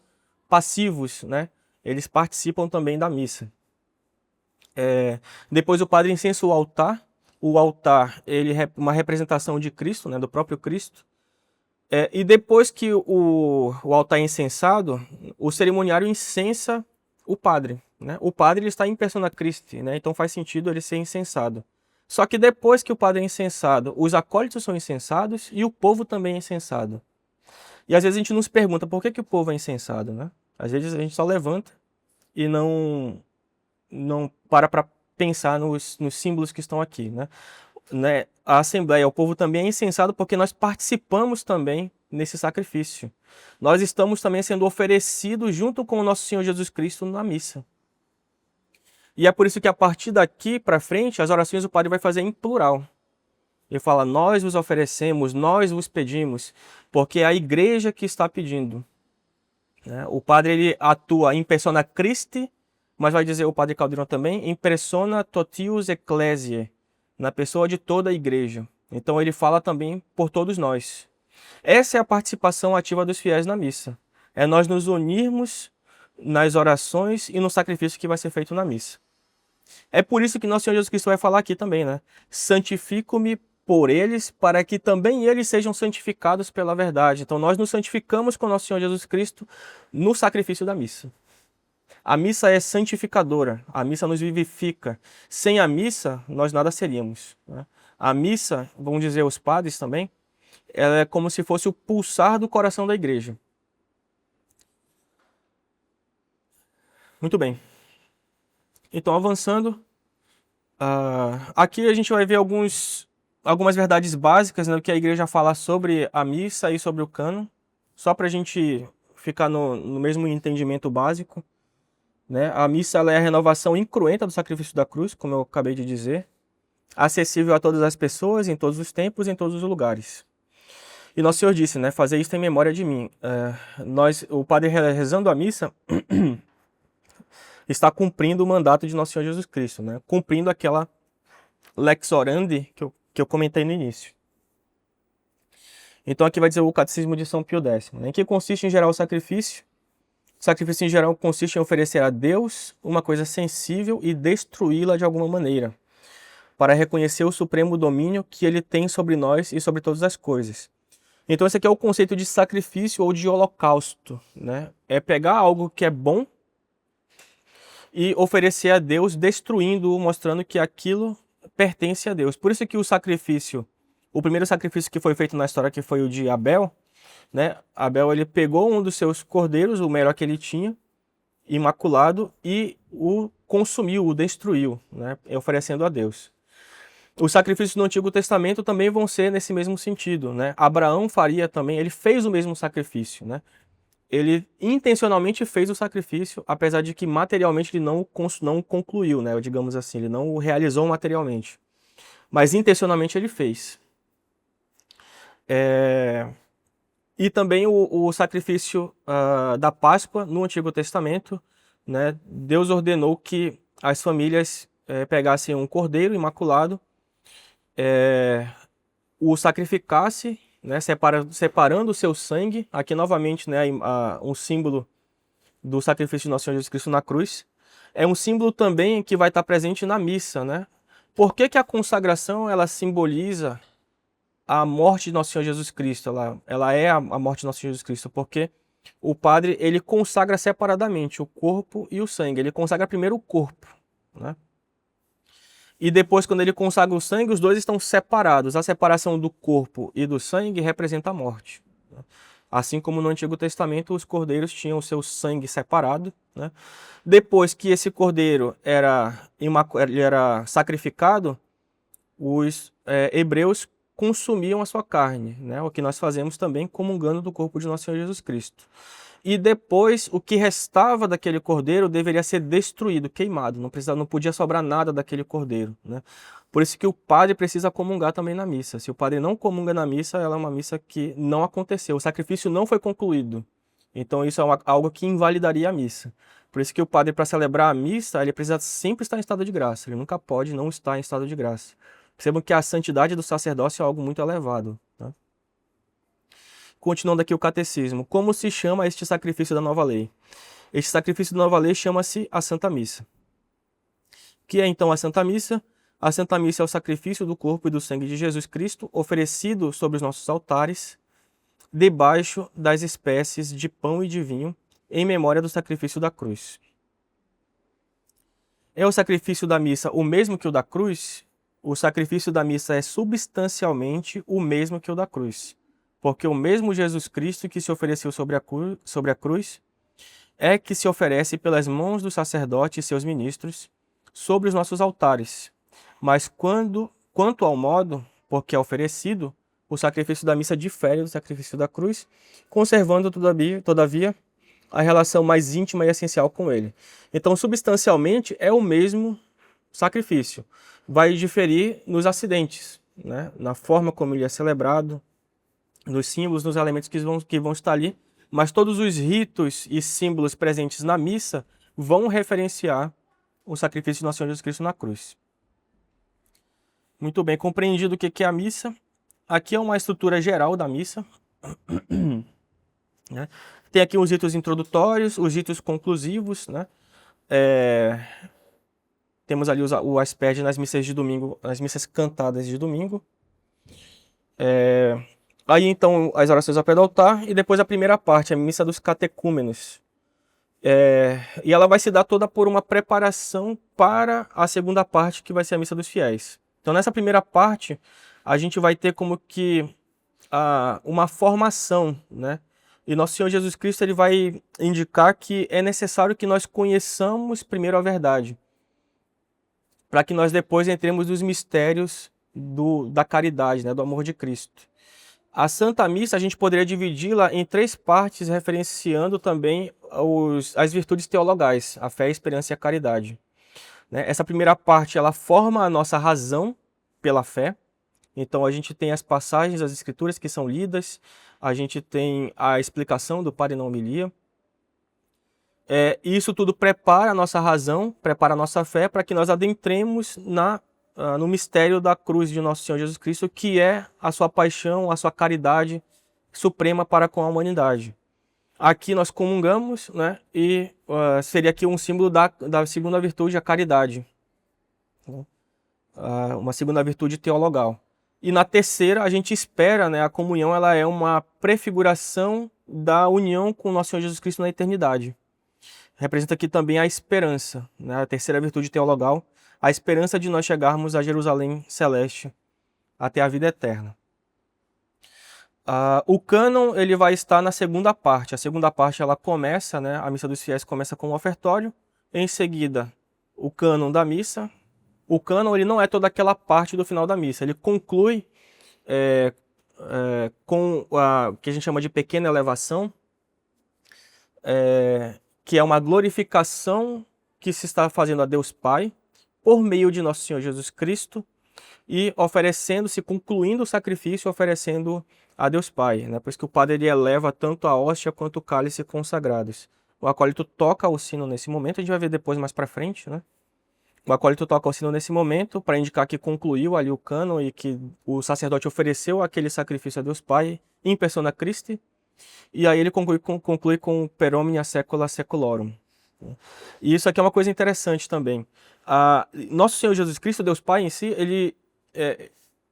passivos, né? Eles participam também da missa. Depois o padre incensa o altar. O altar ele é uma representação de Cristo, né? Do próprio Cristo. E depois que o altar é incensado, o cerimoniário incensa o padre. Né? O padre ele está em persona Christi, né? Então faz sentido ele ser incensado. Só que depois que o padre é incensado, os acólitos são incensados e o povo também é incensado. E às vezes a gente nos pergunta por que o povo é incensado, né? Às vezes a gente só levanta e não para pensar nos símbolos que estão aqui, né? A Assembleia, o povo também é incensado porque nós participamos também nesse sacrifício. Nós estamos também sendo oferecidos junto com o nosso Senhor Jesus Cristo na missa. E é por isso que a partir daqui para frente, as orações o padre vai fazer em plural. Ele fala, nós vos oferecemos, nós vos pedimos, porque é a igreja que está pedindo. O padre ele atua em persona Christi, mas vai dizer o padre Caldeirão também, em persona totius ecclesiae, na pessoa de toda a igreja. Então ele fala também por todos nós. Essa é a participação ativa dos fiéis na missa. É nós nos unirmos nas orações e no sacrifício que vai ser feito na missa. É por isso que nosso Senhor Jesus Cristo vai falar aqui também, né? Santifico-me por eles, para que também eles sejam santificados pela verdade. Então nós nos santificamos com nosso Senhor Jesus Cristo no sacrifício da missa. A missa é santificadora, a missa nos vivifica. Sem a missa, nós nada seríamos. Né? A missa, vamos dizer os padres também, ela é como se fosse o pulsar do coração da igreja. Muito bem. Então, avançando, aqui a gente vai ver algumas verdades básicas, né, que a igreja fala sobre a missa e sobre o cânon, só para a gente ficar no mesmo entendimento básico. Né? A missa ela é a renovação incruenta do sacrifício da cruz, como eu acabei de dizer, acessível a todas as pessoas, em todos os tempos, em todos os lugares. E Nosso Senhor disse, né, fazer isso em memória de mim. O padre rezando a missa está cumprindo o mandato de Nosso Senhor Jesus Cristo, né? Cumprindo aquela lex orandi que eu comentei no início. Então aqui vai dizer o Catecismo de São Pio X. Né? Em que consiste em geral o sacrifício? O sacrifício em geral consiste em oferecer a Deus uma coisa sensível e destruí-la de alguma maneira, para reconhecer o supremo domínio que ele tem sobre nós e sobre todas as coisas. Então esse aqui é o conceito de sacrifício ou de holocausto. Né? É pegar algo que é bom e oferecer a Deus, destruindo-o, mostrando que aquilo pertence a Deus. Por isso que o primeiro sacrifício que foi feito na história, que foi o de Abel, né? Abel ele pegou um dos seus cordeiros, o melhor que ele tinha, imaculado, e o consumiu, o destruiu, né? Oferecendo a Deus. Os sacrifícios no Antigo Testamento também vão ser nesse mesmo sentido, né? Abraão faria também, ele fez o mesmo sacrifício, né? Ele intencionalmente fez o sacrifício, apesar de que materialmente ele não o concluiu, né? Digamos assim, ele não o realizou materialmente. Mas intencionalmente ele fez. E também o sacrifício da Páscoa no Antigo Testamento, né? Deus ordenou que as famílias pegassem um cordeiro imaculado, o sacrificasse, né? Separando o seu sangue. Aqui novamente, né? Um símbolo do sacrifício de Nosso Senhor Jesus Cristo na cruz. É um símbolo também que vai estar presente na missa, né? Por que que a consagração ela simboliza a morte de Nosso Senhor Jesus Cristo? Ela é a morte de Nosso Senhor Jesus Cristo, porque o padre ele consagra separadamente o corpo e o sangue. Ele consagra primeiro o corpo, né? E depois, quando ele consagra o sangue, os dois estão separados. A separação do corpo e do sangue representa a morte. Assim como no Antigo Testamento, os cordeiros tinham o seu sangue separado, né? Depois que esse cordeiro ele era sacrificado, os hebreus consumiam a sua carne, né? O que nós fazemos também comungando do corpo de Nosso Senhor Jesus Cristo. E depois, o que restava daquele cordeiro deveria ser destruído, queimado. Não podia sobrar nada daquele cordeiro, né? Por isso que o padre precisa comungar também na missa. Se o padre não comunga na missa, ela é uma missa que não aconteceu. O sacrifício não foi concluído. Então isso é algo que invalidaria a missa. Por isso que o padre, para celebrar a missa, ele precisa sempre estar em estado de graça. Ele nunca pode não estar em estado de graça. Percebam que a santidade do sacerdócio é algo muito elevado, tá? Continuando aqui o catecismo. Como se chama este sacrifício da nova lei? Este sacrifício da nova lei chama-se a Santa Missa. O que é então a Santa Missa? A Santa Missa é o sacrifício do corpo e do sangue de Jesus Cristo, oferecido sobre os nossos altares, debaixo das espécies de pão e de vinho, em memória do sacrifício da cruz. É o sacrifício da missa o mesmo que o da cruz? O sacrifício da missa é substancialmente o mesmo que o da cruz. Porque o mesmo Jesus Cristo que se ofereceu sobre a cruz é que se oferece pelas mãos dos sacerdotes e seus ministros sobre os nossos altares. Mas quanto ao modo por que é oferecido, o sacrifício da missa difere do sacrifício da cruz, conservando, todavia, a relação mais íntima e essencial com ele. Então, substancialmente, é o mesmo sacrifício. Vai diferir nos acidentes, né? Na forma como ele é celebrado, nos símbolos, nos elementos que vão estar ali, mas todos os ritos e símbolos presentes na missa vão referenciar o sacrifício de Nosso Senhor Jesus Cristo na cruz. Muito bem, compreendido o que é a missa. Aqui é uma estrutura geral da missa. Né? Tem aqui os ritos introdutórios, os ritos conclusivos, né? Temos ali o aspecto nas missas de domingo, nas missas cantadas de domingo. Aí então as orações ao pé do altar e depois a primeira parte, a missa dos catecúmenos. E ela vai se dar toda por uma preparação para a segunda parte, que vai ser a missa dos fiéis. Então nessa primeira parte, a gente vai ter como que uma formação, né? E Nosso Senhor Jesus Cristo ele vai indicar que é necessário que nós conheçamos primeiro a verdade, para que nós depois entremos nos mistérios da caridade, né? Do amor de Cristo. A Santa Missa a gente poderia dividi-la em 3 partes, referenciando também as virtudes teologais, a fé, a esperança e a caridade. Né? Essa primeira parte ela forma a nossa razão pela fé. Então a gente tem as passagens das Escrituras que são lidas, a gente tem a explicação do Padre na homilia. Isso tudo prepara a nossa razão, prepara a nossa fé para que nós adentremos no mistério da cruz de Nosso Senhor Jesus Cristo, que é a sua paixão, a sua caridade suprema para com a humanidade. Aqui nós comungamos, né? E seria aqui um símbolo da segunda virtude, a caridade. Uma segunda virtude teologal. E na terceira, a gente espera, né? A comunhão ela é uma prefiguração da união com Nosso Senhor Jesus Cristo na eternidade. Representa aqui também a esperança, né? A terceira virtude teologal, a esperança de nós chegarmos a Jerusalém celeste, até a vida eterna. O cânon ele vai estar na segunda parte. A segunda parte ela começa, né? A missa dos fiéis começa com o ofertório. Em seguida, o cânon da missa. O cânon ele não é toda aquela parte do final da missa. Ele conclui com o que a gente chama de pequena elevação, que é uma glorificação que se está fazendo a Deus Pai por meio de Nosso Senhor Jesus Cristo e oferecendo-se, concluindo o sacrifício, oferecendo a Deus Pai, né? Por isso que o padre ele eleva tanto a hóstia quanto o cálice consagrados. O acólito toca o sino nesse momento, a gente vai ver depois mais para frente, né? O acólito toca o sino nesse momento para indicar que concluiu ali o cânon e que o sacerdote ofereceu aquele sacrifício a Deus Pai em persona Christi. E aí ele conclui com per omnia saecula saeculorum. E isso aqui é uma coisa interessante também. Nosso Senhor Jesus Cristo, Deus Pai em si, ele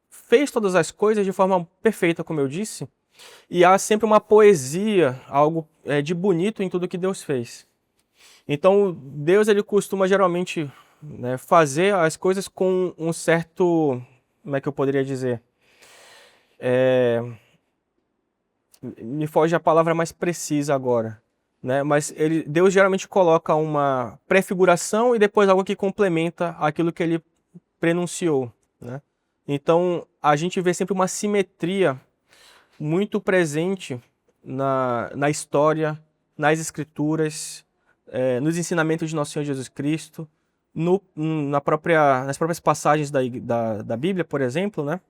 fez todas as coisas de forma perfeita, como eu disse, e há sempre uma poesia, algo de bonito em tudo que Deus fez. Então, Deus ele costuma geralmente, né, fazer as coisas com um certo, como é que eu poderia dizer? Me foge a palavra mais precisa agora, né? Mas Deus geralmente coloca uma prefiguração e depois algo que complementa aquilo que ele prenunciou, né? Então, a gente vê sempre uma simetria muito presente na história, nas escrituras, nos ensinamentos de Nosso Senhor Jesus Cristo, nas próprias passagens da Bíblia, por exemplo, né?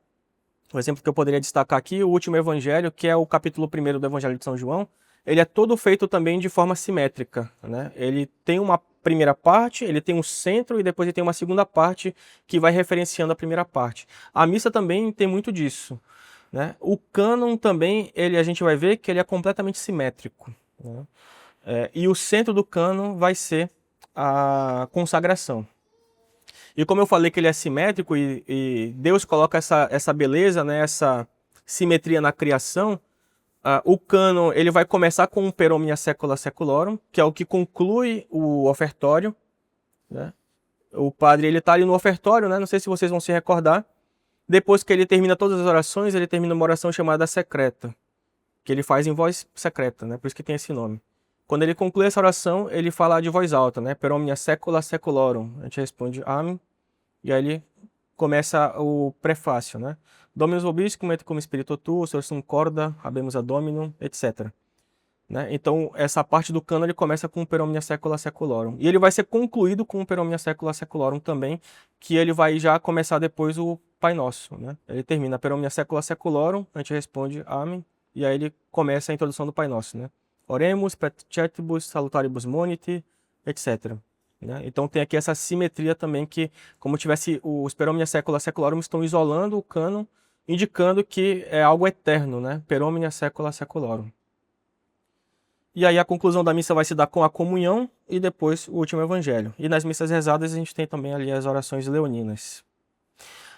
O exemplo que eu poderia destacar aqui, o último evangelho, que é o capítulo 1º do Evangelho de São João, ele é todo feito também de forma simétrica, né? Ele tem uma primeira parte, ele tem um centro e depois ele tem uma segunda parte que vai referenciando a primeira parte. A missa também tem muito disso, né? O cânon também, a gente vai ver que ele é completamente simétrico, né? E o centro do cânon vai ser a consagração. E como eu falei que ele é simétrico e Deus coloca essa beleza, né, essa simetria na criação, o cânon ele vai começar com o per omnia saecula saeculorum, que é o que conclui o ofertório, né? O padre ele está ali no ofertório, né? Não sei se vocês vão se recordar. Depois que ele termina todas as orações, ele termina uma oração chamada secreta, que ele faz em voz secreta, né? Por isso que tem esse nome. Quando ele conclui essa oração, ele fala de voz alta, né? Per omnia saecula saeculorum. A gente responde Amém. E aí ele começa o prefácio, né? Dominus vobiscum et cum spiritu tuo, sursum corda, habemus ad Dominum, etc. Né? Então, essa parte do cânon ele começa com o per omnia saecula saeculorum. E ele vai ser concluído com o per omnia saecula saeculorum também, que ele vai já começar depois o Pai Nosso, né? Ele termina per omnia saecula saeculorum, a gente responde Amém, e aí ele começa a introdução do Pai Nosso, né? Oremus, petitibus, salutaribus moniti, etc. Né? Então tem aqui essa simetria também que, como tivesse os per omnia saecula saeculorum estão isolando o cânon, indicando que é algo eterno, né? Per omnia saecula saeculorum. E aí a conclusão da missa vai se dar com a comunhão e depois o último evangelho. E nas missas rezadas a gente tem também ali as orações leoninas.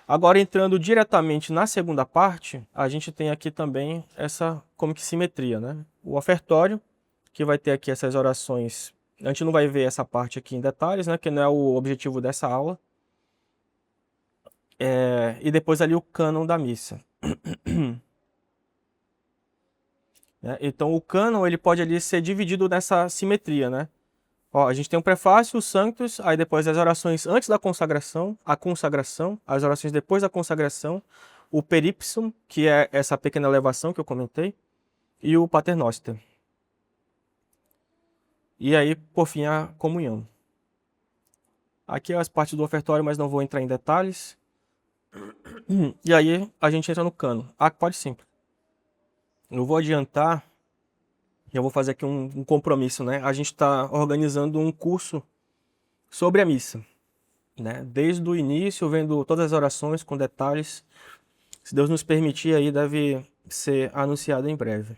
Agora entrando diretamente na segunda parte, a gente tem aqui também essa como que simetria, né? O ofertório, que vai ter aqui essas orações. A gente não vai ver essa parte aqui em detalhes, né? Que não é o objetivo dessa aula. E depois ali o cânon da missa. Então o cânon ele pode ali ser dividido nessa simetria, né? Ó, a gente tem um prefácio, os Sanctus, aí depois as orações antes da consagração, a consagração, as orações depois da consagração, o Peripsum, que é essa pequena elevação que eu comentei, e o Paternoster. E aí, por fim, a comunhão. Aqui é as partes do ofertório, mas não vou entrar em detalhes. E aí a gente entra no cânon. Pode sim. Eu vou adiantar, e eu vou fazer aqui um compromisso, né? A gente está organizando um curso sobre a missa, né? Desde o início, vendo todas as orações com detalhes. Se Deus nos permitir, aí deve ser anunciado em breve.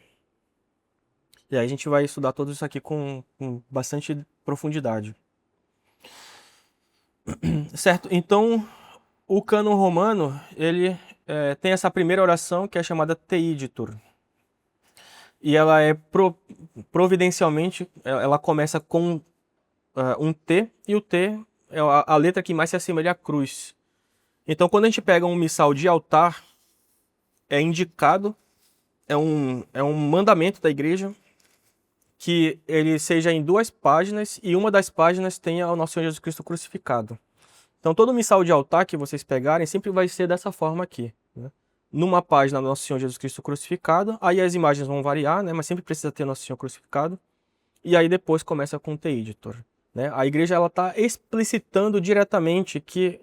E aí a gente vai estudar tudo isso aqui com bastante profundidade. Certo? Então, o cânon romano, ele tem essa primeira oração que é chamada Teiditur. E ela é providencialmente, ela começa com um T, e o T é a letra que mais se assemelha à cruz. Então, quando a gente pega um missal de altar, é indicado, é um mandamento da igreja, que ele seja em 2 páginas e uma das páginas tenha o Nosso Senhor Jesus Cristo crucificado. Então, todo missal de altar que vocês pegarem sempre vai ser dessa forma aqui, né? Numa página Nosso Senhor Jesus Cristo crucificado, aí as imagens vão variar, né? Mas sempre precisa ter Nosso Senhor crucificado. E aí depois começa com o Teiditur, né? A igreja está explicitando diretamente que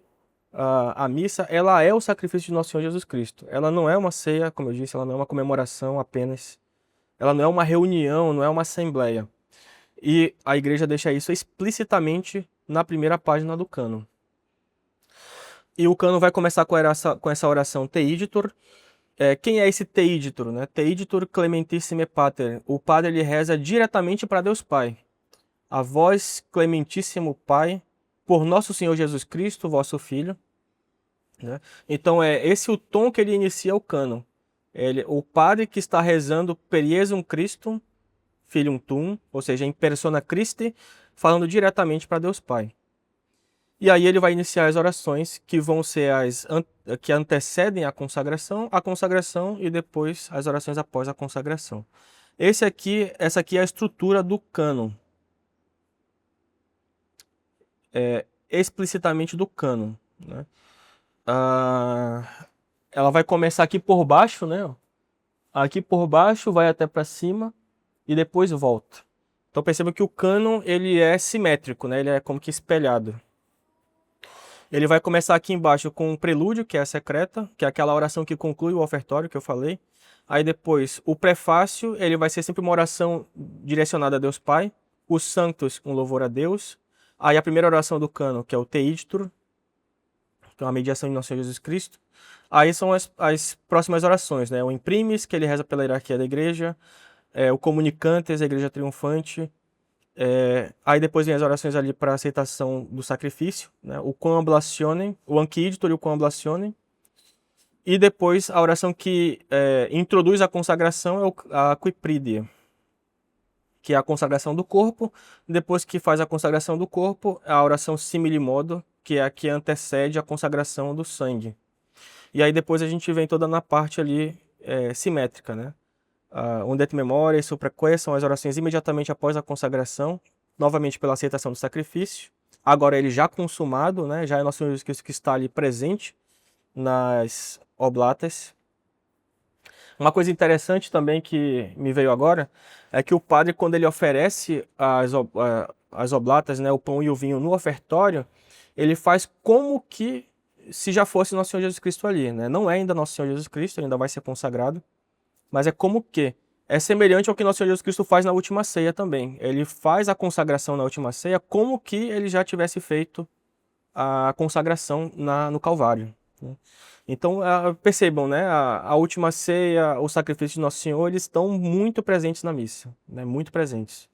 a missa ela é o sacrifício de Nosso Senhor Jesus Cristo. Ela não é uma ceia, como eu disse, ela não é uma comemoração apenas. Ela não é uma reunião, não é uma assembleia. E a igreja deixa isso explicitamente na primeira página do cânon. E o cânon vai começar com essa oração Teiditur, Quem é esse Teiditur, né? Teiditur Clementissime Pater. O padre ele reza diretamente para Deus Pai. A vós, Clementíssimo Pai, por nosso Senhor Jesus Cristo, vosso Filho. Né? Então é esse o tom que ele inicia o cânon. O padre que está rezando Per Iesum Christum, Filium Tuum, ou seja, em persona Christi, falando diretamente para Deus Pai. E aí ele vai iniciar as orações que vão ser as que antecedem a consagração e depois as orações após a consagração. Essa aqui é a estrutura do cânon. Explicitamente do cânon, né? Ela vai começar aqui por baixo, né? Aqui por baixo, vai até para cima e depois volta. Então perceba que o cânon ele é simétrico, né? Ele é como que espelhado. Ele vai começar aqui embaixo com um prelúdio, que é a secreta, que é aquela oração que conclui o ofertório que eu falei. Aí depois, o prefácio, ele vai ser sempre uma oração direcionada a Deus Pai. Os Santos, um louvor a Deus. Aí a primeira oração do cânon, que é o Teiditur, que é uma mediação de Nosso Senhor Jesus Cristo. Aí são as próximas orações, né? O Imprimis, que ele reza pela hierarquia da igreja. O Comunicantes, a igreja triunfante. Aí depois vem as orações ali para aceitação do sacrifício, né? O Coambulationem, o Anquiditor e o Coambulationem. E depois a oração que introduz a consagração é a Quipridia, que é a consagração do corpo. Depois que faz a consagração do corpo, a oração Simili Modo, que é a que antecede a consagração do sangue. E aí depois a gente vem toda na parte ali simétrica, né? Unde et memoriae, supraque, são as orações imediatamente após a consagração, novamente pela aceitação do sacrifício. Agora ele já consumado, né? Já é Nosso Senhor Jesus Cristo que está ali presente nas oblatas. Uma coisa interessante também que me veio agora é que o padre, quando ele oferece as oblatas, né, o pão e o vinho no ofertório, ele faz como que se já fosse Nosso Senhor Jesus Cristo ali, né? Não é ainda Nosso Senhor Jesus Cristo, ainda vai ser consagrado, mas é como que é semelhante ao que Nosso Senhor Jesus Cristo faz na última ceia também. Ele faz a consagração na última ceia como que ele já tivesse feito a consagração no Calvário, né? Então percebam, né? A última ceia, o sacrifício de Nosso Senhor, eles estão muito presentes na missa, né? Muito presentes.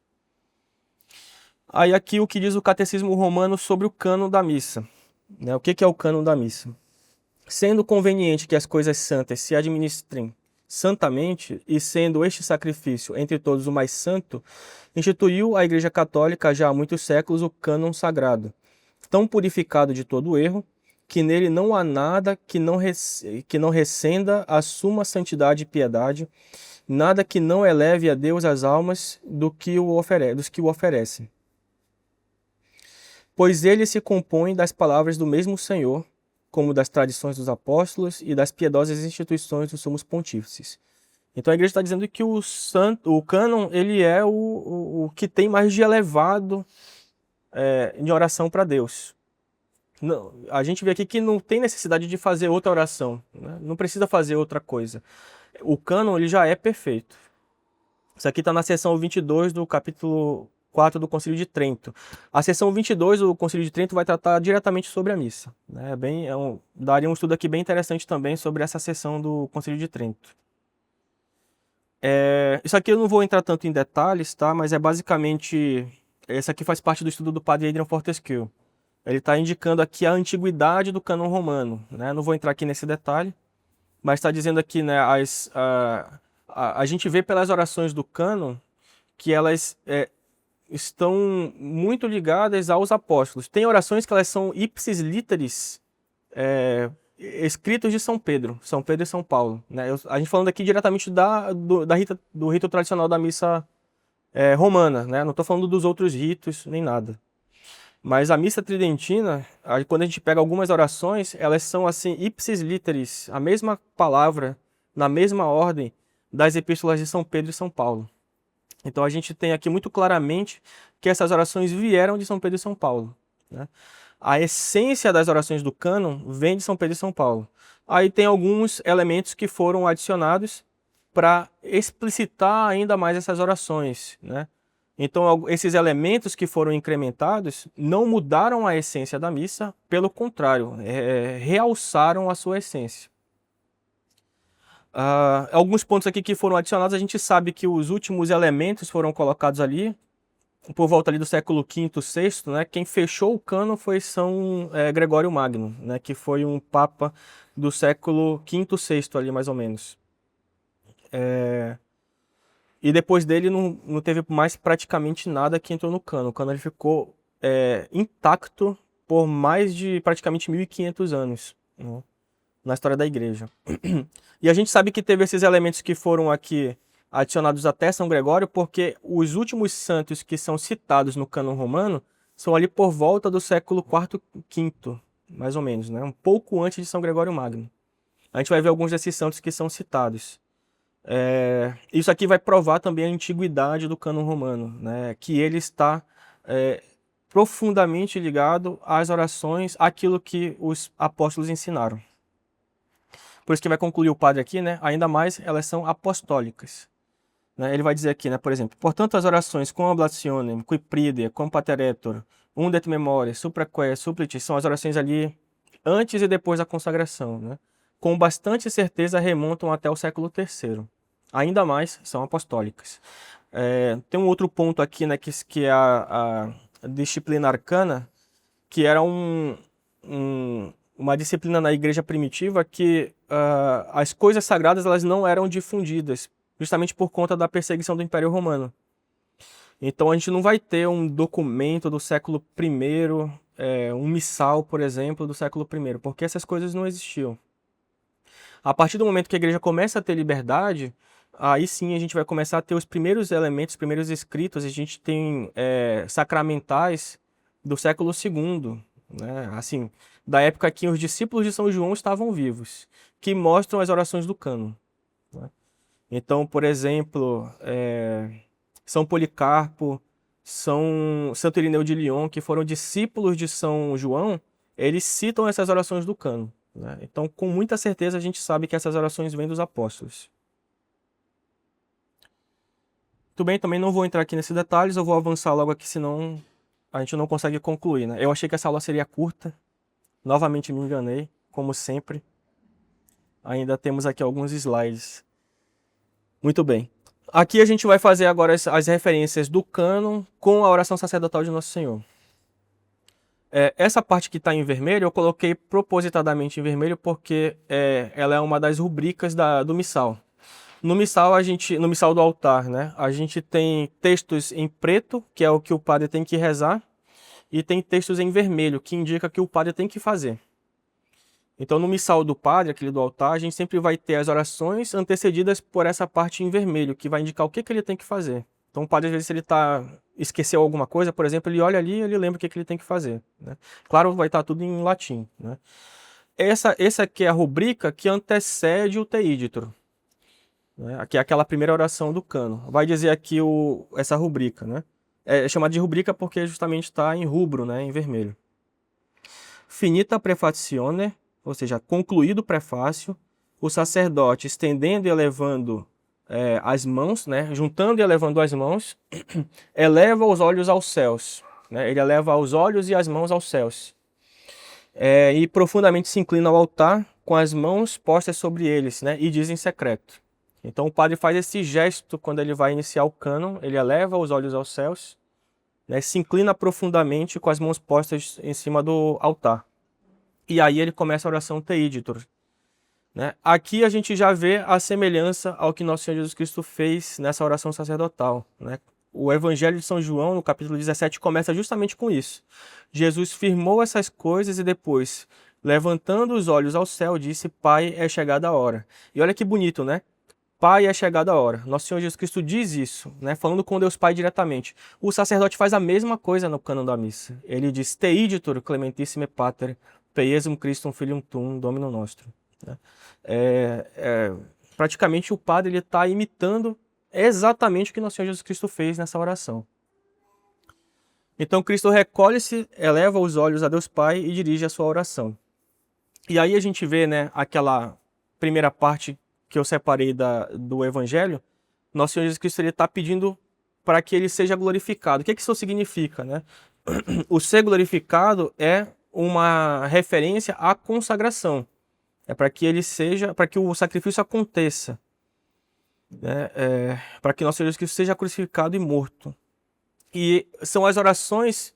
Aí aqui o que diz o Catecismo Romano sobre o cânon da missa, né? O que é o cânon da missa? Sendo conveniente que as coisas santas se administrem santamente, e sendo este sacrifício entre todos o mais santo, instituiu a Igreja Católica já há muitos séculos o cânon sagrado, tão purificado de todo erro, que nele não há nada que não recenda a suma santidade e piedade, nada que não eleve a Deus as almas dos que o oferecem. Pois ele se compõe das palavras do mesmo Senhor, como das tradições dos apóstolos e das piedosas instituições dos sumos pontífices. Então a igreja está dizendo que o cânon ele é o que tem mais de elevado em oração para Deus. Não, a gente vê aqui que não tem necessidade de fazer outra oração, né? Não precisa fazer outra coisa. O cânon ele já é perfeito. Isso aqui está na seção 22 do capítulo 4 do Concílio de Trento. A seção 22 do Concílio de Trento vai tratar diretamente sobre a missa, né? Daria um estudo aqui bem interessante também sobre essa seção do Concílio de Trento. Isso aqui eu não vou entrar tanto em detalhes, tá? Mas é basicamente... Esse aqui faz parte do estudo do padre Adrian Fortescue. Ele está indicando aqui a antiguidade do cânon romano, né? Não vou entrar aqui nesse detalhe, mas está dizendo aqui, né, a gente vê pelas orações do cânon que elas estão muito ligadas aos apóstolos. Tem orações que elas são ipsis literis, escritos de São Pedro e São Paulo, né? A gente falando aqui diretamente do rito tradicional da missa romana, né? Não estou falando dos outros ritos nem nada. Mas a missa tridentina, quando a gente pega algumas orações, elas são assim, ipsis literis, a mesma palavra, na mesma ordem das epístolas de São Pedro e São Paulo. Então a gente tem aqui muito claramente que essas orações vieram de São Pedro e São Paulo, né? A essência das orações do cânon vem de São Pedro e São Paulo. Aí tem alguns elementos que foram adicionados para explicitar ainda mais essas orações, né? Então, esses elementos que foram incrementados não mudaram a essência da missa, pelo contrário, realçaram a sua essência. Alguns pontos aqui que foram adicionados, a gente sabe que os últimos elementos foram colocados ali, por volta ali do século V, VI, né? Quem fechou o cânon foi São Gregório Magno, né? Que foi um papa do século V, VI ali, mais ou menos. E depois dele não teve mais praticamente nada que entrou no cânon. O cânon ele ficou intacto por mais de praticamente 1500 anos, né? Na história da igreja. E a gente sabe que teve esses elementos que foram aqui adicionados até São Gregório, porque os últimos santos que são citados no cânon romano são ali por volta do século IV, V, mais ou menos, né? Um pouco antes de São Gregório Magno. A gente vai ver alguns desses santos que são citados. Isso aqui vai provar também a antiguidade do cânon romano, né? Que ele está profundamente ligado às orações, àquilo que os apóstolos ensinaram. Por isso que vai concluir o padre aqui, né? Ainda mais elas são apostólicas. Né? Ele vai dizer aqui, né? Por exemplo, portanto as orações com oblationem, qui pride, com pateretur, undet memoriae, supraque, supplici, são as orações ali antes e depois da consagração, né? Com bastante certeza remontam até o século III. Ainda mais são apostólicas. Tem um outro ponto aqui, né? Que é a disciplina arcana, que era uma disciplina na igreja primitiva que as coisas sagradas elas não eram difundidas, justamente por conta da perseguição do Império Romano. Então a gente não vai ter um documento do século I, um missal, por exemplo, do século I, porque essas coisas não existiam. A partir do momento que a igreja começa a ter liberdade, aí sim a gente vai começar a ter os primeiros elementos, os primeiros escritos. A gente tem sacramentais do século II, né? Assim, da época que os discípulos de São João estavam vivos, que mostram as orações do cânon, né? Então, por exemplo, São Policarpo, Santo Irineu de Lyon, que foram discípulos de São João, eles citam essas orações do cânon, né? Então, com muita certeza, a gente sabe que essas orações vêm dos apóstolos. Tudo bem, também não vou entrar aqui nesses detalhes, eu vou avançar logo aqui, senão a gente não consegue concluir, né? Eu achei que essa aula seria curta, novamente me enganei, como sempre. Ainda temos aqui alguns slides. Muito bem. Aqui a gente vai fazer agora as referências do cânon com a oração sacerdotal de Nosso Senhor. Essa parte que está em vermelho, eu coloquei propositadamente em vermelho porque ela é uma das rubricas do missal. No missal, no missal do altar, né, a gente tem textos em preto, que é o que o padre tem que rezar, e tem textos em vermelho, que indica que o padre tem que fazer. Então, no missal do padre, aquele do altar, a gente sempre vai ter as orações antecedidas por essa parte em vermelho, que vai indicar o que ele tem que fazer. Então, o padre, às vezes, se ele esqueceu alguma coisa, por exemplo, ele olha ali e ele lembra o que ele tem que fazer, né? Claro, vai estar tudo em latim, né? Essa aqui é a rubrica que antecede o Teiditur, né? Aqui é aquela primeira oração do cânon. Vai dizer aqui essa rubrica, né? É chamada de rubrica porque justamente está em rubro, né? Em vermelho. Finita prefatione, ou seja, concluído o prefácio, o sacerdote estendendo e elevando as mãos, né? Juntando e elevando as mãos, eleva os olhos aos céus, né? Ele eleva os olhos e as mãos aos céus. E profundamente se inclina ao altar com as mãos postas sobre eles, né? E diz em secreto. Então o padre faz esse gesto quando ele vai iniciar o cânon, ele eleva os olhos aos céus, né? Se inclina profundamente com as mãos postas em cima do altar. E aí ele começa a oração Teiditur, né? Aqui a gente já vê a semelhança ao que Nosso Senhor Jesus Cristo fez nessa oração sacerdotal, né? O Evangelho de São João, no capítulo 17, começa justamente com isso. Jesus firmou essas coisas e depois, levantando os olhos ao céu, disse: Pai, é chegada a hora. E olha que bonito, né? Pai, é chegada a hora. Nosso Senhor Jesus Cristo diz isso, né? Falando com Deus Pai diretamente. O sacerdote faz a mesma coisa no cânon da missa. Ele diz: Teiditur clementissime pater, peiesum Christum filium tuum, Domino nostro. Né? Praticamente o padre está imitando exatamente o que Nosso Senhor Jesus Cristo fez nessa oração. Então Cristo recolhe-se, eleva os olhos a Deus Pai e dirige a sua oração. E aí a gente vê, né, aquela primeira parte que eu separei do Evangelho. Nosso Senhor Jesus Cristo está pedindo para que ele seja glorificado. O que isso significa, né? O ser glorificado é uma referência à consagração. É para que ele seja, para que o sacrifício aconteça, né? Para que nosso Senhor Jesus Cristo seja crucificado e morto. E são as orações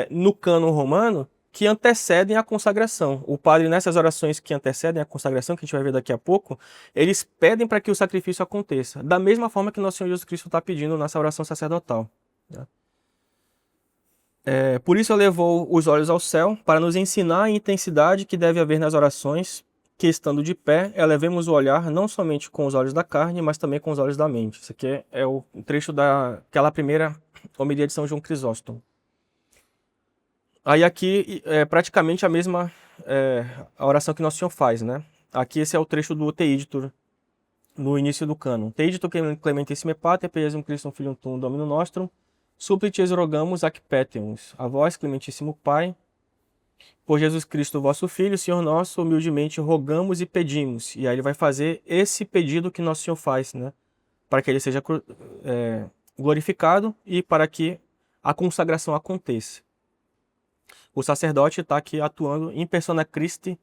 no cânon romano que antecedem a consagração. O padre, nessas orações que antecedem a consagração, que a gente vai ver daqui a pouco, eles pedem para que o sacrifício aconteça, da mesma forma que nosso Senhor Jesus Cristo está pedindo nessa oração sacerdotal, né? Por isso elevou os olhos ao céu, para nos ensinar a intensidade que deve haver nas orações, que estando de pé, elevemos o olhar não somente com os olhos da carne, mas também com os olhos da mente. Isso aqui é o trecho daquela primeira homilia de São João Crisóstomo. Aí aqui é praticamente a mesma a oração que Nosso Senhor faz, né? Aqui esse é o trecho do Teiditur, no início do cânon. Teiditur clementissime pater, per Jesum Christum filium tuum Dominum nostrum, supplices rogamos ac petemus. A vós, clementíssimo Pai, por Jesus Cristo, vosso Filho, Senhor nosso, humildemente rogamos e pedimos. E aí ele vai fazer esse pedido que Nosso Senhor faz, né? Para que ele seja glorificado e para que a consagração aconteça. O sacerdote está aqui atuando em persona Christi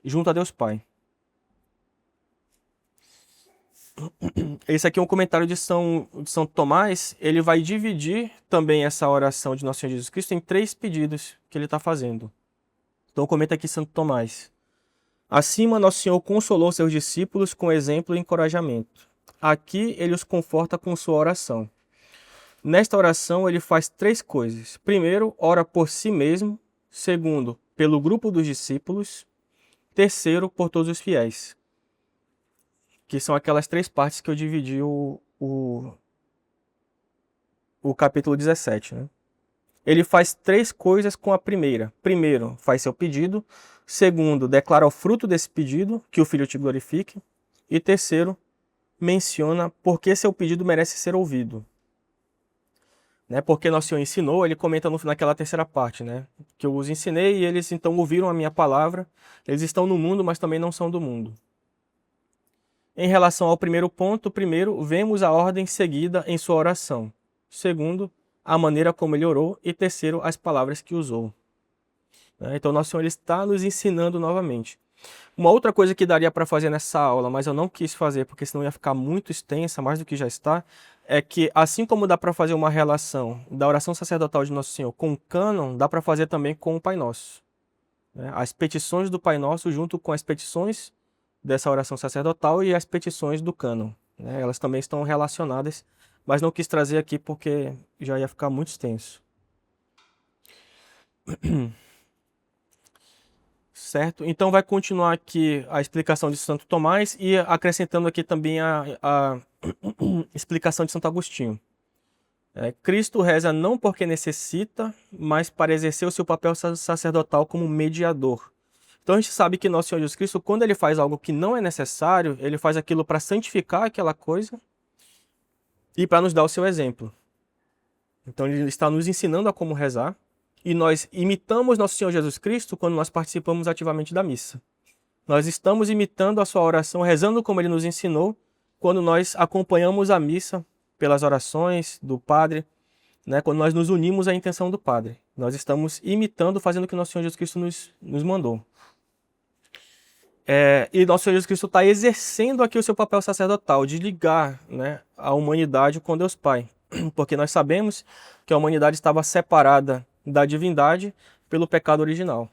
junto a Deus Pai. Esse aqui é um comentário de São Tomás. Ele vai dividir também essa oração de Nosso Senhor Jesus Cristo em 3 pedidos que ele está fazendo. Então comenta aqui Santo Tomás. Acima, Nosso Senhor consolou seus discípulos com exemplo e encorajamento. Aqui ele os conforta com sua oração. Nesta oração ele faz 3 coisas. Primeiro, ora por si mesmo. Segundo, pelo grupo dos discípulos. Terceiro, por todos os fiéis. Que são aquelas 3 partes que eu dividi o capítulo 17, né? Ele faz 3 coisas com a primeira. Primeiro, faz seu pedido. Segundo, declara o fruto desse pedido, que o Filho te glorifique. E terceiro, menciona por que seu pedido merece ser ouvido. Né? Porque Nosso Senhor ensinou, ele comenta naquela terceira parte, né? Que eu os ensinei e eles então ouviram a minha palavra. Eles estão no mundo, mas também não são do mundo. Em relação ao primeiro ponto, primeiro, vemos a ordem seguida em sua oração. Segundo, a maneira como ele orou. E terceiro, as palavras que usou. Então, Nosso Senhor está nos ensinando novamente. Uma outra coisa que daria para fazer nessa aula, mas eu não quis fazer porque senão ia ficar muito extensa, mais do que já está, é que assim como dá para fazer uma relação da oração sacerdotal de Nosso Senhor com o cânon, dá para fazer também com o Pai Nosso. As petições do Pai Nosso junto com as petições dessa oração sacerdotal e as petições do cânon. Elas também estão relacionadas, mas não quis trazer aqui porque já ia ficar muito extenso. Certo? Então vai continuar aqui a explicação de Santo Tomás e acrescentando aqui também a explicação de Santo Agostinho. Cristo reza não porque necessita, mas para exercer o seu papel sacerdotal como mediador. Então a gente sabe que Nosso Senhor Jesus Cristo, quando ele faz algo que não é necessário, ele faz aquilo para santificar aquela coisa e para nos dar o seu exemplo. Então ele está nos ensinando a como rezar. E nós imitamos Nosso Senhor Jesus Cristo quando nós participamos ativamente da missa. Nós estamos imitando a sua oração, rezando como ele nos ensinou, quando nós acompanhamos a missa pelas orações do Padre, né? Quando nós nos unimos à intenção do Padre. Nós estamos imitando, fazendo o que Nosso Senhor Jesus Cristo nos mandou. E Nosso Senhor Jesus Cristo está exercendo aqui o seu papel sacerdotal, de ligar, né, a humanidade com Deus Pai. Porque nós sabemos que a humanidade estava separada da divindade pelo pecado original.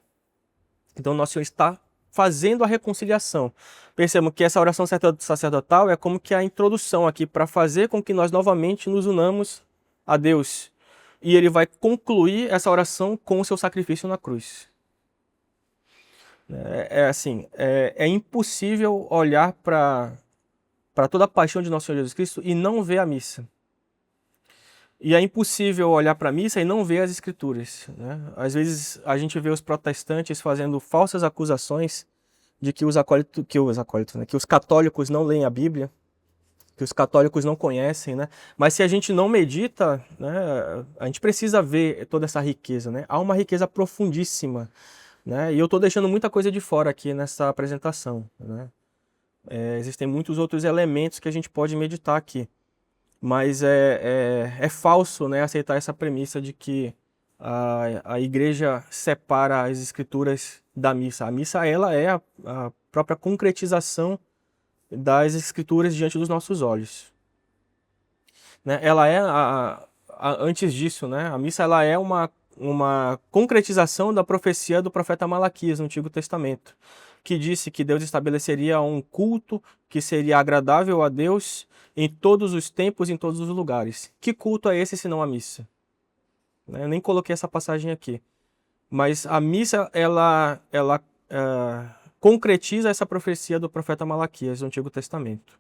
Então Nosso Senhor está fazendo a reconciliação. Percebam que essa oração sacerdotal é como que a introdução aqui para fazer com que nós novamente nos unamos a Deus. E ele vai concluir essa oração com o seu sacrifício na cruz. É impossível olhar para toda a paixão de Nosso Senhor Jesus Cristo e não ver a missa. E é impossível olhar para a missa e não ver as escrituras, né? Às vezes a gente vê os protestantes fazendo falsas acusações de que os católicos não leem a Bíblia, que os católicos não conhecem, né? Mas se a gente não medita, né, a gente precisa ver toda essa riqueza, né? Há uma riqueza profundíssima, né? E eu estou deixando muita coisa de fora aqui nessa apresentação, né? Existem muitos outros elementos que a gente pode meditar aqui. Mas é falso, né, aceitar essa premissa de que a igreja separa as escrituras da missa. A missa, ela é a própria concretização das escrituras diante dos nossos olhos. Né? Ela é, antes disso, né? A missa ela é uma concretização da profecia do profeta Malaquias no Antigo Testamento, que disse que Deus estabeleceria um culto que seria agradável a Deus em todos os tempos, em todos os lugares. Que culto é esse senão a missa? Eu nem coloquei essa passagem aqui. Mas a missa, ela concretiza essa profecia do profeta Malaquias no Antigo Testamento.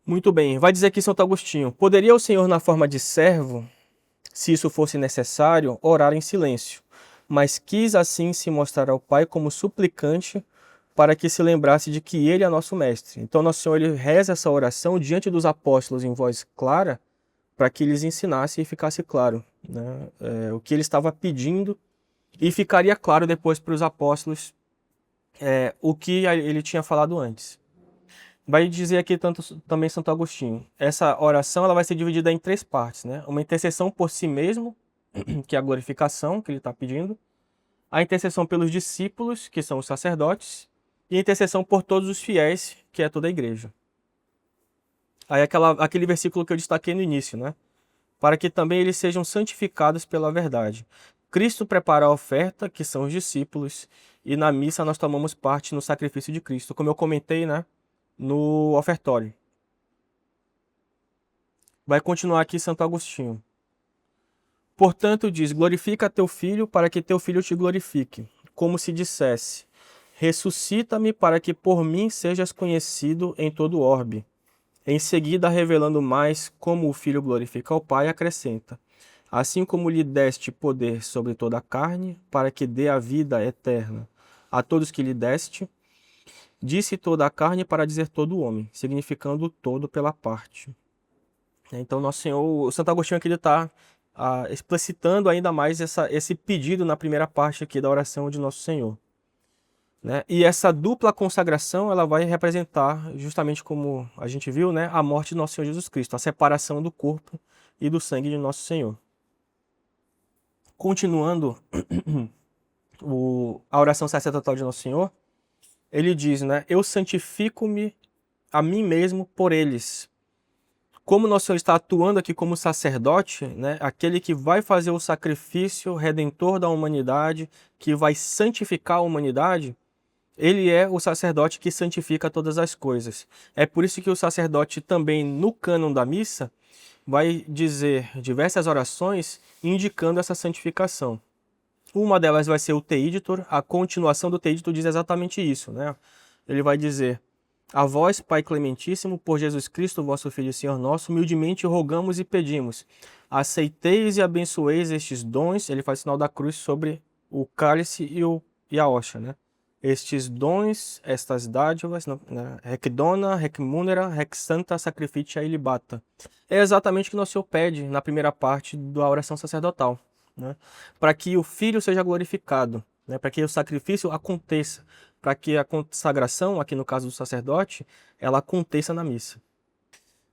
Muito bem, vai dizer aqui Santo Agostinho: poderia o Senhor, na forma de servo, se isso fosse necessário, orar em silêncio, mas quis assim se mostrar ao Pai como suplicante para que se lembrasse de que Ele é nosso Mestre. Então Nosso Senhor ele reza essa oração diante dos apóstolos em voz clara, para que lhes ensinasse e ficasse claro, né, o que ele estava pedindo, e ficaria claro depois para os apóstolos o que ele tinha falado antes. Vai dizer aqui também Santo Agostinho, essa oração ela vai ser dividida em 3 partes, né? Uma intercessão por si mesmo, que é a glorificação que ele está pedindo, a intercessão pelos discípulos, que são os sacerdotes, e a intercessão por todos os fiéis, que é toda a igreja. Aí aquele versículo que eu destaquei no início, né? Para que também eles sejam santificados pela verdade. Cristo prepara a oferta, que são os discípulos, e na missa nós tomamos parte no sacrifício de Cristo, como eu comentei, né? No ofertório. Vai continuar aqui Santo Agostinho. Portanto, diz: glorifica teu filho para que teu filho te glorifique, como se dissesse: ressuscita-me para que por mim sejas conhecido em todo o orbe. Em seguida, revelando mais como o filho glorifica ao Pai, acrescenta: assim como lhe deste poder sobre toda a carne, para que dê a vida eterna a todos que lhe deste, disse toda a carne para dizer todo o homem, significando todo pela parte. Então, Nosso Senhor, o Santo Agostinho aqui está explicitando ainda mais esse pedido na primeira parte aqui da oração de Nosso Senhor. Né? E essa dupla consagração ela vai representar, justamente como a gente viu, né, a morte de Nosso Senhor Jesus Cristo, a separação do corpo e do sangue de Nosso Senhor. Continuando a oração sacerdotal de Nosso Senhor, ele diz, né, eu santifico-me a mim mesmo por eles. Como Nosso Senhor está atuando aqui como sacerdote, né, aquele que vai fazer o sacrifício redentor da humanidade, que vai santificar a humanidade, ele é o sacerdote que santifica todas as coisas. É por isso que o sacerdote também, no cânon da missa, vai dizer diversas orações indicando essa santificação. Uma delas vai ser o Teiditor. A continuação do Teiditor diz exatamente isso, né? Ele vai dizer: a vós, Pai Clementíssimo, por Jesus Cristo, vosso Filho e Senhor nosso, humildemente rogamos e pedimos, aceiteis e abençoeis estes dons. Ele faz o sinal da cruz sobre o cálice e a hóstia, né? Estes dons, estas dádivas, né? Rec dona, rec munera, rec santa sacrificia ilibata. É exatamente o que Nosso Senhor pede na primeira parte da oração sacerdotal, né? Para que o Filho seja glorificado, né? Para que o sacrifício aconteça, para que a consagração, aqui no caso do sacerdote, ela aconteça na missa.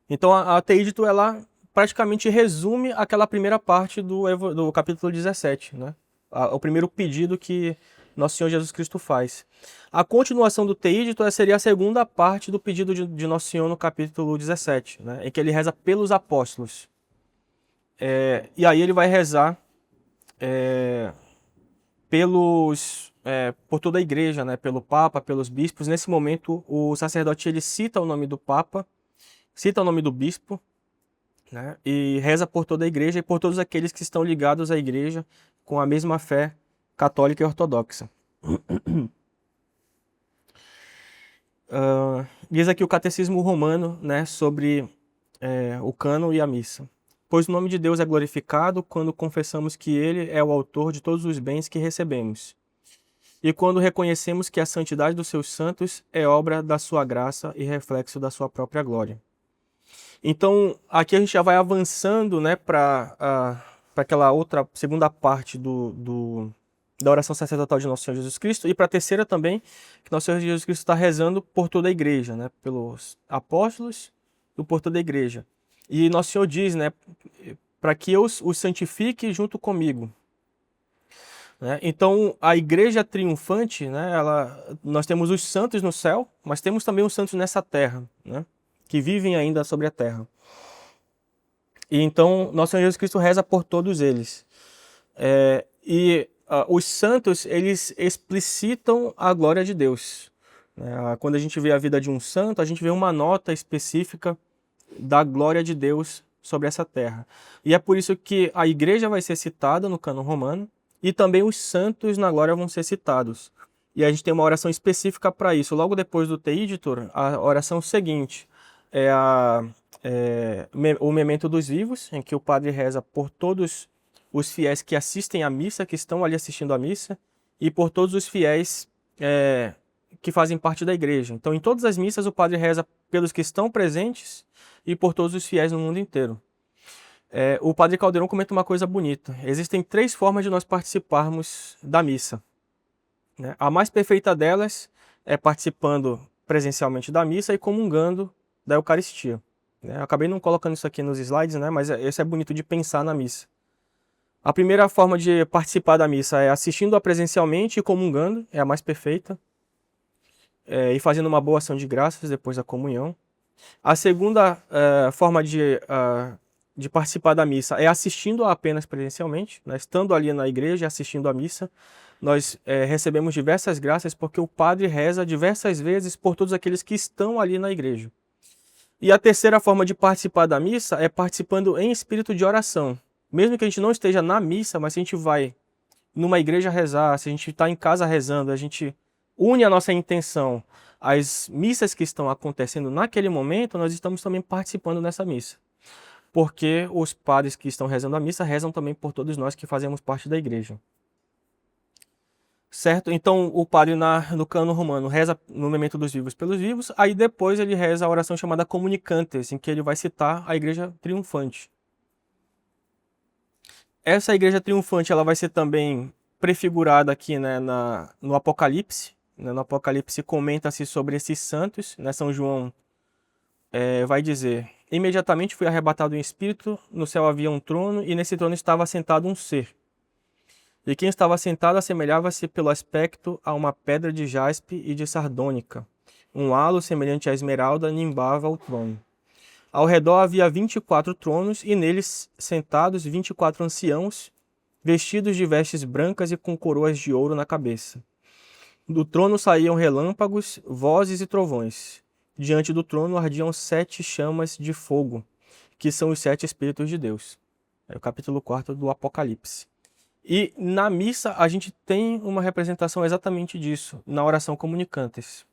Então a Teídito, ela praticamente resume aquela primeira parte do capítulo 17, né? O primeiro pedido que Nosso Senhor Jesus Cristo faz. A continuação do Teídito seria a segunda parte do pedido de Nosso Senhor no capítulo 17, né? Em que ele reza pelos apóstolos. E aí ele vai rezar por toda a igreja, né? Pelo Papa, pelos bispos. Nesse momento, o sacerdote ele cita o nome do Papa, cita o nome do bispo, né? E reza por toda a igreja e por todos aqueles que estão ligados à igreja com a mesma fé católica e ortodoxa. Diz aqui o Catecismo Romano, né, sobre o cânon e a missa. Pois o nome de Deus é glorificado quando confessamos que Ele é o autor de todos os bens que recebemos. E quando reconhecemos que a santidade dos seus santos é obra da sua graça e reflexo da sua própria glória. Então, aqui a gente já vai avançando, né, para aquela outra segunda parte da oração sacerdotal de Nosso Senhor Jesus Cristo, e para a terceira também, que Nosso Senhor Jesus Cristo está rezando por toda a igreja, né, pelos apóstolos e por toda a igreja. E Nosso Senhor diz, né, para que eu os santifique junto comigo. Né? Então, a igreja triunfante, né, nós temos os santos no céu, mas temos também os santos nessa terra, né, que vivem ainda sobre a terra. E então, nosso Senhor Jesus Cristo reza por todos eles. Os santos, eles explicitam a glória de Deus. Né? Quando a gente vê a vida de um santo, a gente vê uma nota específica da glória de Deus sobre essa terra. E é por isso que a igreja vai ser citada no cânon romano e também os santos na glória vão ser citados. E a gente tem uma oração específica para isso. Logo depois do Teiditor, a oração seguinte é o Memento dos Vivos, em que o padre reza por todos os fiéis que assistem à missa, que estão ali assistindo à missa, e por todos os fiéis que fazem parte da igreja. Então, em todas as missas, o padre reza pelos que estão presentes e por todos os fiéis no mundo inteiro. O padre Caldeirão comenta uma coisa bonita. Existem 3 formas de nós participarmos da missa. Né? A mais perfeita delas é participando presencialmente da missa e comungando da Eucaristia. Né? Eu acabei não colocando isso aqui nos slides, né? Mas esse é bonito de pensar na missa. A primeira forma de participar da missa é assistindo-a presencialmente e comungando, é a mais perfeita. E fazendo uma boa ação de graças depois da comunhão. A segunda forma de participar da missa é assistindo apenas presencialmente, né? Estando ali na igreja assistindo a missa, nós recebemos diversas graças porque o padre reza diversas vezes por todos aqueles que estão ali na igreja. E a terceira forma de participar da missa é participando em espírito de oração. Mesmo que a gente não esteja na missa, mas se a gente vai numa igreja rezar, se a gente está em casa rezando, a gente une a nossa intenção às missas que estão acontecendo naquele momento, nós estamos também participando dessa missa. Porque os padres que estão rezando a missa rezam também por todos nós que fazemos parte da igreja. Certo? Então, o padre no cânon romano reza no Memento dos Vivos pelos vivos, aí depois ele reza a oração chamada Comunicantes, em que ele vai citar a igreja triunfante. Essa igreja triunfante ela vai ser também prefigurada aqui, né, no Apocalipse. Né? No Apocalipse comenta-se sobre esses santos. Né? São João vai dizer: imediatamente fui arrebatado em espírito, no céu havia um trono, e nesse trono estava sentado um ser. E quem estava sentado assemelhava-se pelo aspecto a uma pedra de jaspe e de sardônica. Um halo semelhante à esmeralda nimbava o trono. Ao redor havia 24 tronos, e neles sentados 24 anciãos, vestidos de vestes brancas e com coroas de ouro na cabeça. Do trono saíam relâmpagos, vozes e trovões. Diante do trono ardiam 7 chamas de fogo, que são os 7 Espíritos de Deus. É o capítulo 4 do Apocalipse. E na missa a gente tem uma representação exatamente disso, na oração Comunicantes.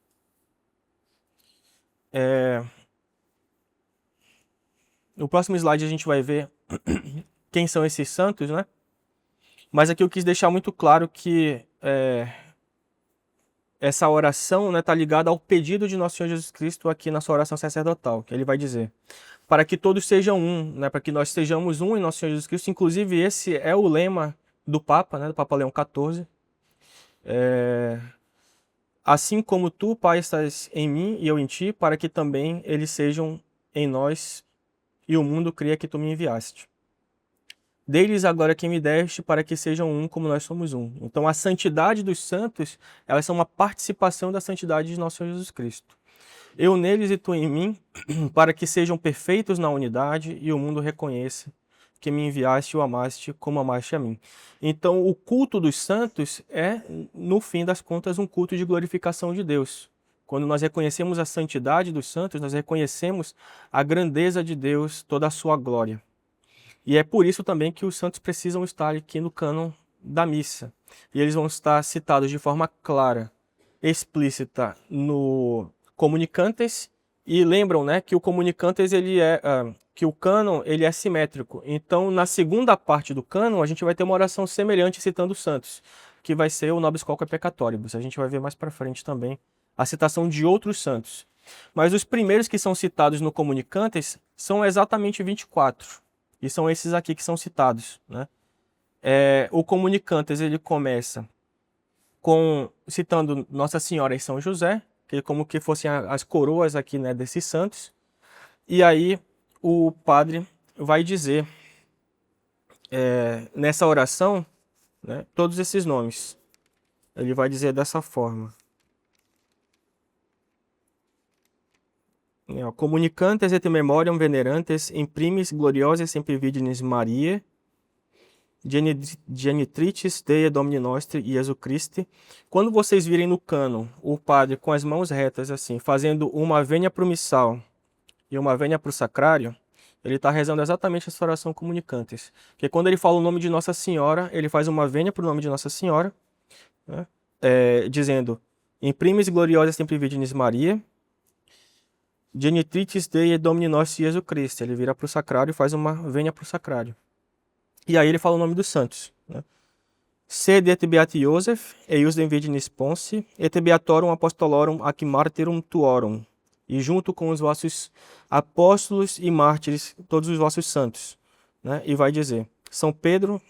No próximo slide a gente vai ver quem são esses santos, né? Mas aqui eu quis deixar muito claro que essa oração está ligada ao pedido de Nosso Senhor Jesus Cristo aqui na sua oração sacerdotal, que ele vai dizer: para que todos sejam um, né? Para que nós sejamos um em Nosso Senhor Jesus Cristo. Inclusive esse é o lema do Papa, né? Do Papa Leão XIV. Assim como tu, Pai, estás em mim e eu em ti, para que também eles sejam em nós e o mundo creia que tu me enviaste. Dei-lhes agora quem me deste, para que sejam um como nós somos um. Então a santidade dos santos, elas são uma participação da santidade de nosso Senhor Jesus Cristo. Eu neles e tu em mim, para que sejam perfeitos na unidade e o mundo reconheça que me enviaste e o amaste como amaste a mim. Então o culto dos santos é, no fim das contas, um culto de glorificação de Deus. Quando nós reconhecemos a santidade dos santos, nós reconhecemos a grandeza de Deus, toda a sua glória. E é por isso também que os santos precisam estar aqui no cânon da missa. E eles vão estar citados de forma clara, explícita no Comunicantes. E lembram, né, que o Comunicantes que o cânon ele é simétrico. Então, na segunda parte do cânon, a gente vai ter uma oração semelhante citando os santos, que vai ser o Nobis Quoque Peccatoribus. A gente vai ver mais para frente também a citação de outros santos. Mas os primeiros que são citados no Comunicantes são exatamente 24. E são esses aqui que são citados. Né? O Comunicantes ele começa citando Nossa Senhora e São José, que como que fossem as coroas aqui, né, desses santos. E aí o padre vai dizer nessa oração, né, todos esses nomes. Ele vai dizer dessa forma. Comunicantes et memoriam venerantes, in primis gloriose semper Virginis Mariae, genitrices Dei Domini Nostri Iesu Christi. Quando vocês virem no cânon o padre com as mãos retas, assim, fazendo uma vênia pro missal e uma vênia pro sacrário, ele está rezando exatamente essa oração comunicantes. Porque quando ele fala o nome de Nossa Senhora, ele faz uma vênia pro nome de Nossa Senhora, né? Dizendo, in primis gloriosa semper Virginis Mariae, genitrices Dei Domini Nostri Iesu Christi. Ele vira pro sacrário e faz uma vênia pro sacrário. E aí ele fala o nome dos santos, né? Sede et beati Iosef, eiusdem Virginis Ponsi, et beatorum apostolorum ac martyrum tuorum. E junto com os vossos apóstolos e mártires, todos os vossos santos, né? E vai dizer, São Pedro,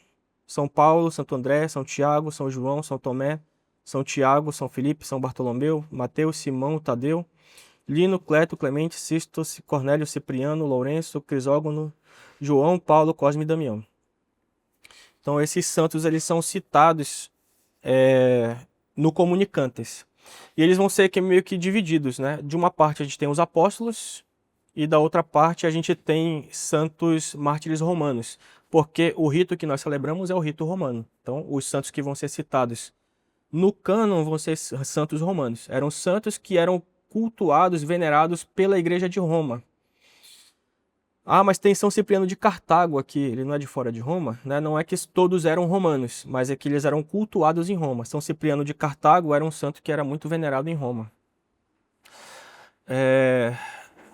São Paulo, Santo André, São Tiago, São João, São Tomé, São Tiago, São Filipe, São Bartolomeu, Mateus, Simão, Tadeu, Lino, Cleto, Clemente, Sisto, Cornélio, Cipriano, Lourenço, Crisógono, João, Paulo, Cosme e Damião. Então esses santos eles são citados no Comunicantes. E eles vão ser meio que divididos, né? De uma parte a gente tem os apóstolos e da outra parte a gente tem santos mártires romanos, porque o rito que nós celebramos é o rito romano. Então os santos que vão ser citados no cânon vão ser santos romanos. Eram santos que eram cultuados, venerados pela Igreja de Roma. Ah, mas tem São Cipriano de Cartago aqui, ele não é de fora de Roma, né? Não é que todos eram romanos, mas é que eles eram cultuados em Roma. São Cipriano de Cartago era um santo que era muito venerado em Roma.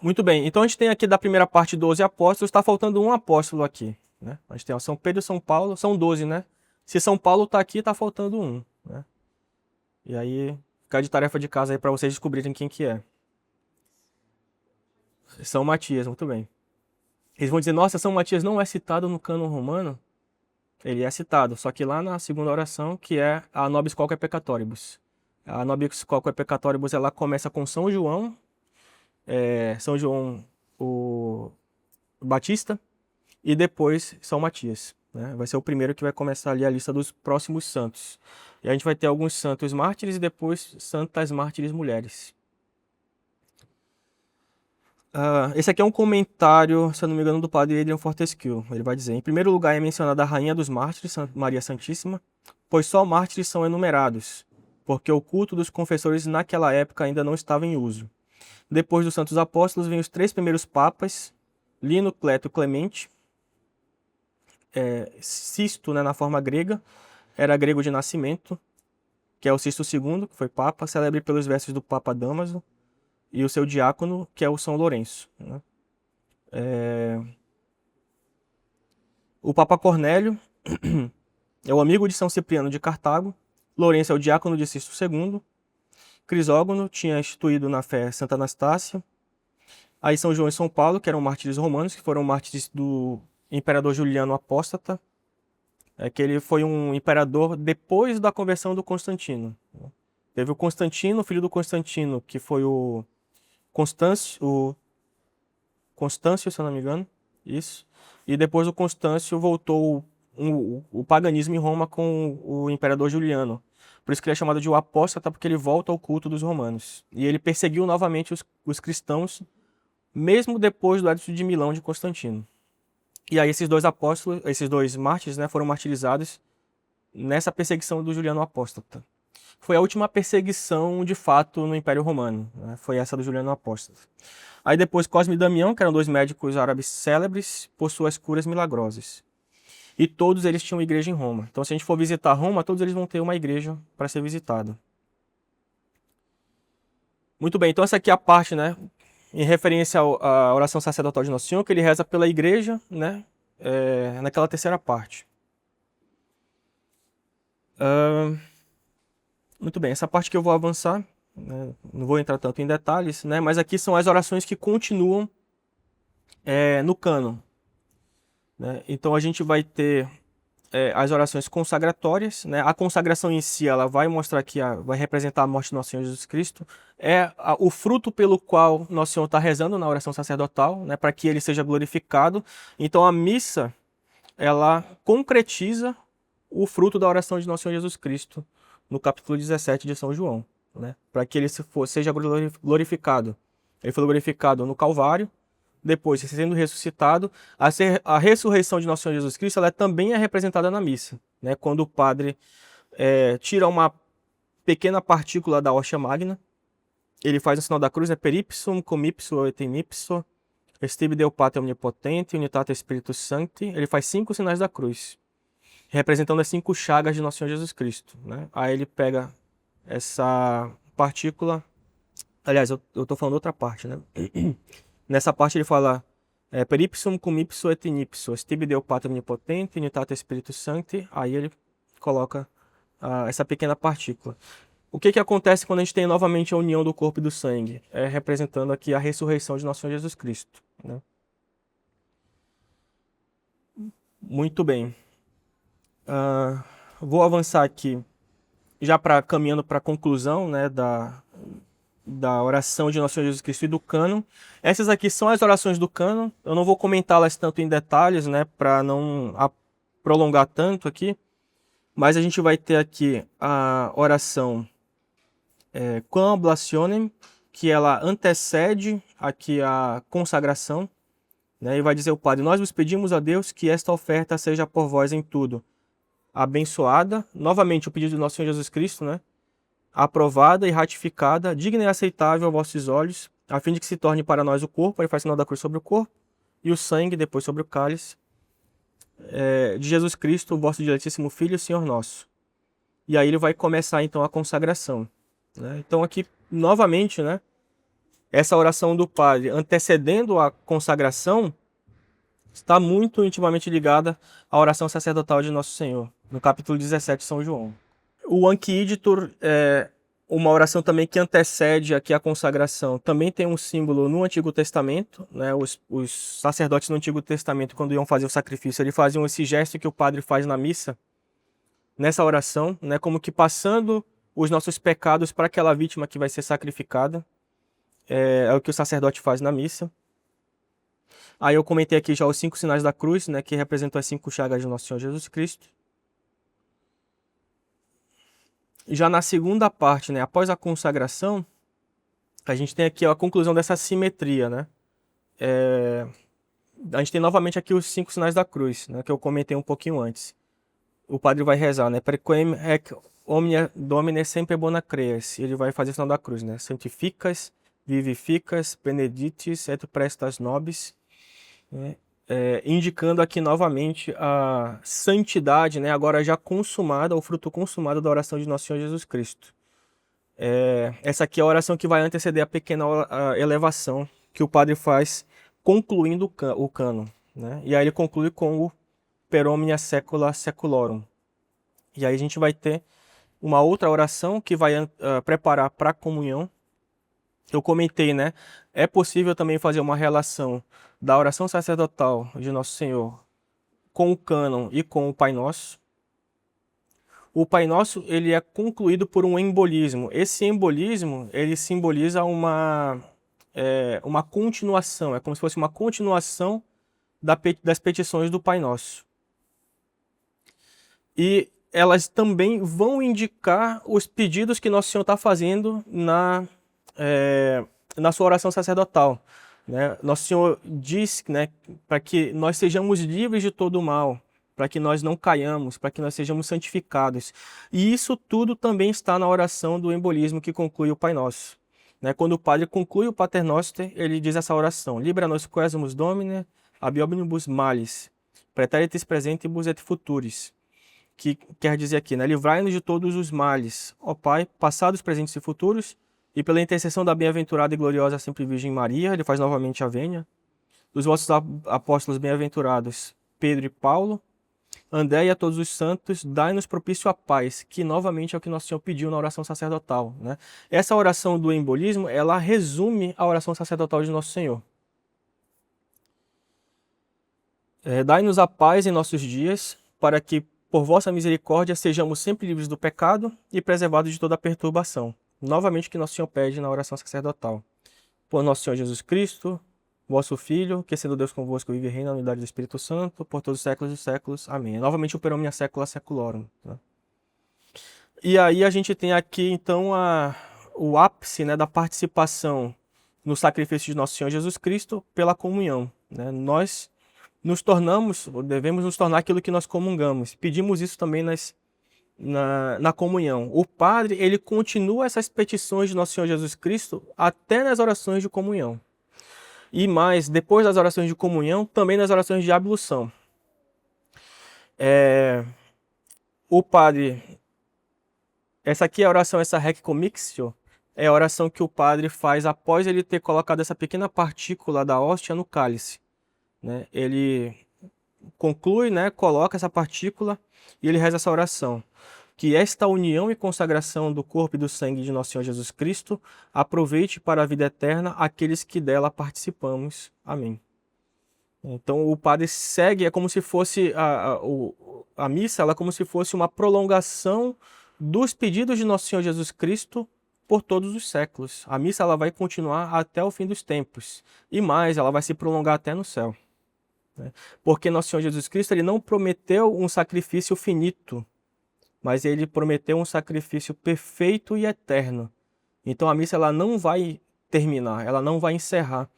Muito bem, então a gente tem aqui da primeira parte 12 apóstolos, está faltando um apóstolo aqui, né? A gente tem São Pedro e São Paulo, são 12, né? Se São Paulo está aqui, está faltando um, né? E aí, fica de tarefa de casa aí para vocês descobrirem quem que é. São Matias, muito bem. Eles vão dizer, nossa, São Matias não é citado no cânon romano? Ele é citado, só que lá na segunda oração, que é a Nobis Quoque Peccatoribus. A Nobis Quoque Peccatoribus, ela começa com São João, São João o Batista, e depois São Matias, né? Vai ser o primeiro que vai começar ali a lista dos próximos santos. E a gente vai ter alguns santos mártires e depois santas mártires mulheres. Esse aqui é um comentário, se eu não me engano, do padre Adrian Fortescue. Ele vai dizer, em primeiro lugar é mencionada a Rainha dos Mártires, Maria Santíssima, pois só mártires são enumerados, porque o culto dos confessores naquela época ainda não estava em uso. Depois dos santos apóstolos vêm os 3 primeiros papas, Lino, Cleto, Clemente, Sisto, né, na forma grega, era grego de nascimento, que é o Sisto II, que foi papa, célebre pelos versos do Papa Damaso, e o seu diácono, que é o São Lourenço, né? O Papa Cornélio é o amigo de São Cipriano de Cartago, Lourenço é o diácono de Sisto II, Crisógono tinha instituído na fé Santa Anastácia, aí São João e São Paulo, que eram mártires romanos, que foram mártires do imperador Juliano Apóstata, que ele foi um imperador depois da conversão do Constantino. Teve o Constantino, filho do Constantino, que foi o Constâncio, se eu não me engano, isso. E depois o Constâncio voltou o paganismo em Roma com o imperador Juliano. Por isso que ele é chamado de o apóstata, porque ele volta ao culto dos romanos. E ele perseguiu novamente os cristãos, mesmo depois do Edito de Milão de Constantino. E aí esses dois apóstolos, esses dois mártires, né, foram martirizados nessa perseguição do Juliano Apóstata. Foi a última perseguição, de fato, no Império Romano, né? Foi essa do Juliano Apóstata. Aí depois Cosme e Damião, que eram 2 médicos árabes célebres por suas curas milagrosas. E todos eles tinham igreja em Roma. Então se a gente for visitar Roma, todos eles vão ter uma igreja para ser visitado. Muito bem, então essa aqui é a parte, né, em referência à oração sacerdotal de Nosso Senhor, que ele reza pela igreja, né, naquela terceira parte. Muito bem, essa parte que eu vou avançar, né, não vou entrar tanto em detalhes, né, mas aqui são as orações que continuam no cânon, né? Então a gente vai ter as orações consagratórias, né? A consagração em si ela vai mostrar que vai representar a morte do Nosso Senhor Jesus Cristo, o fruto pelo qual Nosso Senhor está rezando na oração sacerdotal, né, para que ele seja glorificado. Então a missa ela concretiza o fruto da oração de Nosso Senhor Jesus Cristo, no capítulo 17 de São João, né? Para que ele seja glorificado. Ele foi glorificado no Calvário, depois, sendo ressuscitado. A ressurreição de Nosso Senhor Jesus Cristo ela também é representada na missa, né? Quando o padre tira uma pequena partícula da hóstia magna, ele faz o sinal da cruz, per ipsum, cum ipso et in ipso, Estibi Deo Pater Omnipotente, Unitate Spiritus Sancti. Ele faz 5 sinais da cruz, representando as 5 chagas de Nosso Senhor Jesus Cristo, né? Aí ele pega essa partícula. Aliás, eu estou falando outra parte, né? Nessa parte ele fala per ipsum cum ipso et in ipso, Estibi Deo Pater Omnipotente, Unitate Spiritus Sancti. Aí ele coloca essa pequena partícula. O que acontece quando a gente tem novamente a união do corpo e do sangue? Representando aqui a ressurreição de Nosso Senhor Jesus Cristo, né? Muito bem. Vou avançar aqui, já caminhando para a conclusão, né, da oração de Nosso Senhor Jesus Cristo e do cânon. Essas aqui são as orações do cânon. Eu não vou comentá-las tanto em detalhes, né, para não prolongar tanto aqui. Mas a gente vai ter aqui a oração Quam Oblationem, que ela antecede aqui a consagração, né? E vai dizer o padre: nós vos pedimos a Deus que esta oferta seja por vós em tudo abençoada. Novamente o pedido de Nosso Senhor Jesus Cristo, né? Aprovada e ratificada, digna e aceitável aos vossos olhos, a fim de que se torne para nós o corpo. Ele faz sinal da cruz sobre o corpo, e o sangue depois sobre o cálice, de Jesus Cristo, o vosso diletíssimo Filho e Senhor nosso. E aí ele vai começar então a consagração, né? Então aqui, novamente, né, essa oração do padre antecedendo a consagração está muito intimamente ligada à oração sacerdotal de Nosso Senhor, no capítulo 17 de São João. O Anquiditur é uma oração também que antecede aqui a consagração. Também tem um símbolo no Antigo Testamento, né? Os sacerdotes no Antigo Testamento, quando iam fazer o sacrifício, eles faziam esse gesto que o padre faz na missa, nessa oração, né? Como que passando os nossos pecados para aquela vítima que vai ser sacrificada. É o que o sacerdote faz na missa. Aí eu comentei aqui já os 5 sinais da cruz, né? Que representam as 5 chagas de Nosso Senhor Jesus Cristo. Já na segunda parte, né, após a consagração, a gente tem aqui a conclusão dessa simetria, né? A gente tem novamente aqui os 5 sinais da cruz, né, que eu comentei um pouquinho antes. O padre vai rezar, né? Perquem ec omnia Domine sempre bona creas. Ele vai fazer o sinal da cruz, né? Santificas, vivificas, benedictis et prestas nobis, né? Indicando aqui novamente a santidade, né, agora já consumada, o fruto consumado da oração de Nosso Senhor Jesus Cristo. Essa aqui é a oração que vai anteceder a pequena elevação que o padre faz, concluindo o cânon, né? E aí ele conclui com o Per omnia saecula saeculorum. E aí a gente vai ter uma outra oração que vai preparar para a comunhão. Eu comentei, né? É possível também fazer uma relação da oração sacerdotal de Nosso Senhor com o cânon e com o Pai Nosso. O Pai Nosso, ele é concluído por um embolismo. Esse embolismo, ele simboliza uma continuação. É como se fosse uma continuação das petições do Pai Nosso. E elas também vão indicar os pedidos que Nosso Senhor está fazendo na sua oração sacerdotal, né? Nosso Senhor diz, né, para que nós sejamos livres de todo o mal, para que nós não caiamos, para que nós sejamos santificados. E isso tudo também está na oração do embolismo que conclui o Pai Nosso, né? Quando o padre conclui o Pater Noster, ele diz essa oração: Libera nos quesumus Domine, ab omnibus malis, praeteritis presentibus et futuris. Que quer dizer aqui, né? Livrai-nos de todos os males, ó Pai, passados, presentes e futuros, e pela intercessão da bem-aventurada e gloriosa sempre Virgem Maria. Ele faz novamente a vênia. Dos vossos apóstolos bem-aventurados, Pedro e Paulo, André e a todos os santos, dai-nos propício a paz, que novamente é o que Nosso Senhor pediu na oração sacerdotal, né? Essa oração do embolismo, ela resume a oração sacerdotal de Nosso Senhor. Dai-nos a paz em nossos dias, para que, por vossa misericórdia, sejamos sempre livres do pecado e preservados de toda perturbação. Novamente o que Nosso Senhor pede na oração sacerdotal. Por Nosso Senhor Jesus Cristo, vosso Filho, que sendo Deus convosco vive e reina na unidade do Espírito Santo, por todos os séculos dos séculos. Amém. Novamente o per omnia secula seculorum. Né? E aí a gente tem aqui, então, o ápice, né, da participação no sacrifício de nosso Senhor Jesus Cristo pela comunhão. Né? Nós nos tornamos, ou devemos nos tornar aquilo que nós comungamos. Pedimos isso também na comunhão. O Padre, ele continua essas petições de nosso Senhor Jesus Cristo até nas orações de comunhão. E mais, depois das orações de comunhão, também nas orações de ablução. O Padre... Essa aqui é a oração, essa Rec Commixtio, é a oração que o padre faz após ele ter colocado essa pequena partícula da hóstia no cálice. Né? Ele conclui, né, coloca essa partícula e ele reza essa oração. Que esta união e consagração do corpo e do sangue de nosso Senhor Jesus Cristo aproveite para a vida eterna aqueles que dela participamos. Amém. Então o padre segue, é como se fosse a missa, ela é como se fosse uma prolongação dos pedidos de nosso Senhor Jesus Cristo por todos os séculos. A missa ela vai continuar até o fim dos tempos. E mais, ela vai se prolongar até no céu. Né? Porque nosso Senhor Jesus Cristo ele não prometeu um sacrifício finito, mas ele prometeu um sacrifício perfeito e eterno. Então a missa ela não vai terminar, ela não vai encerrar.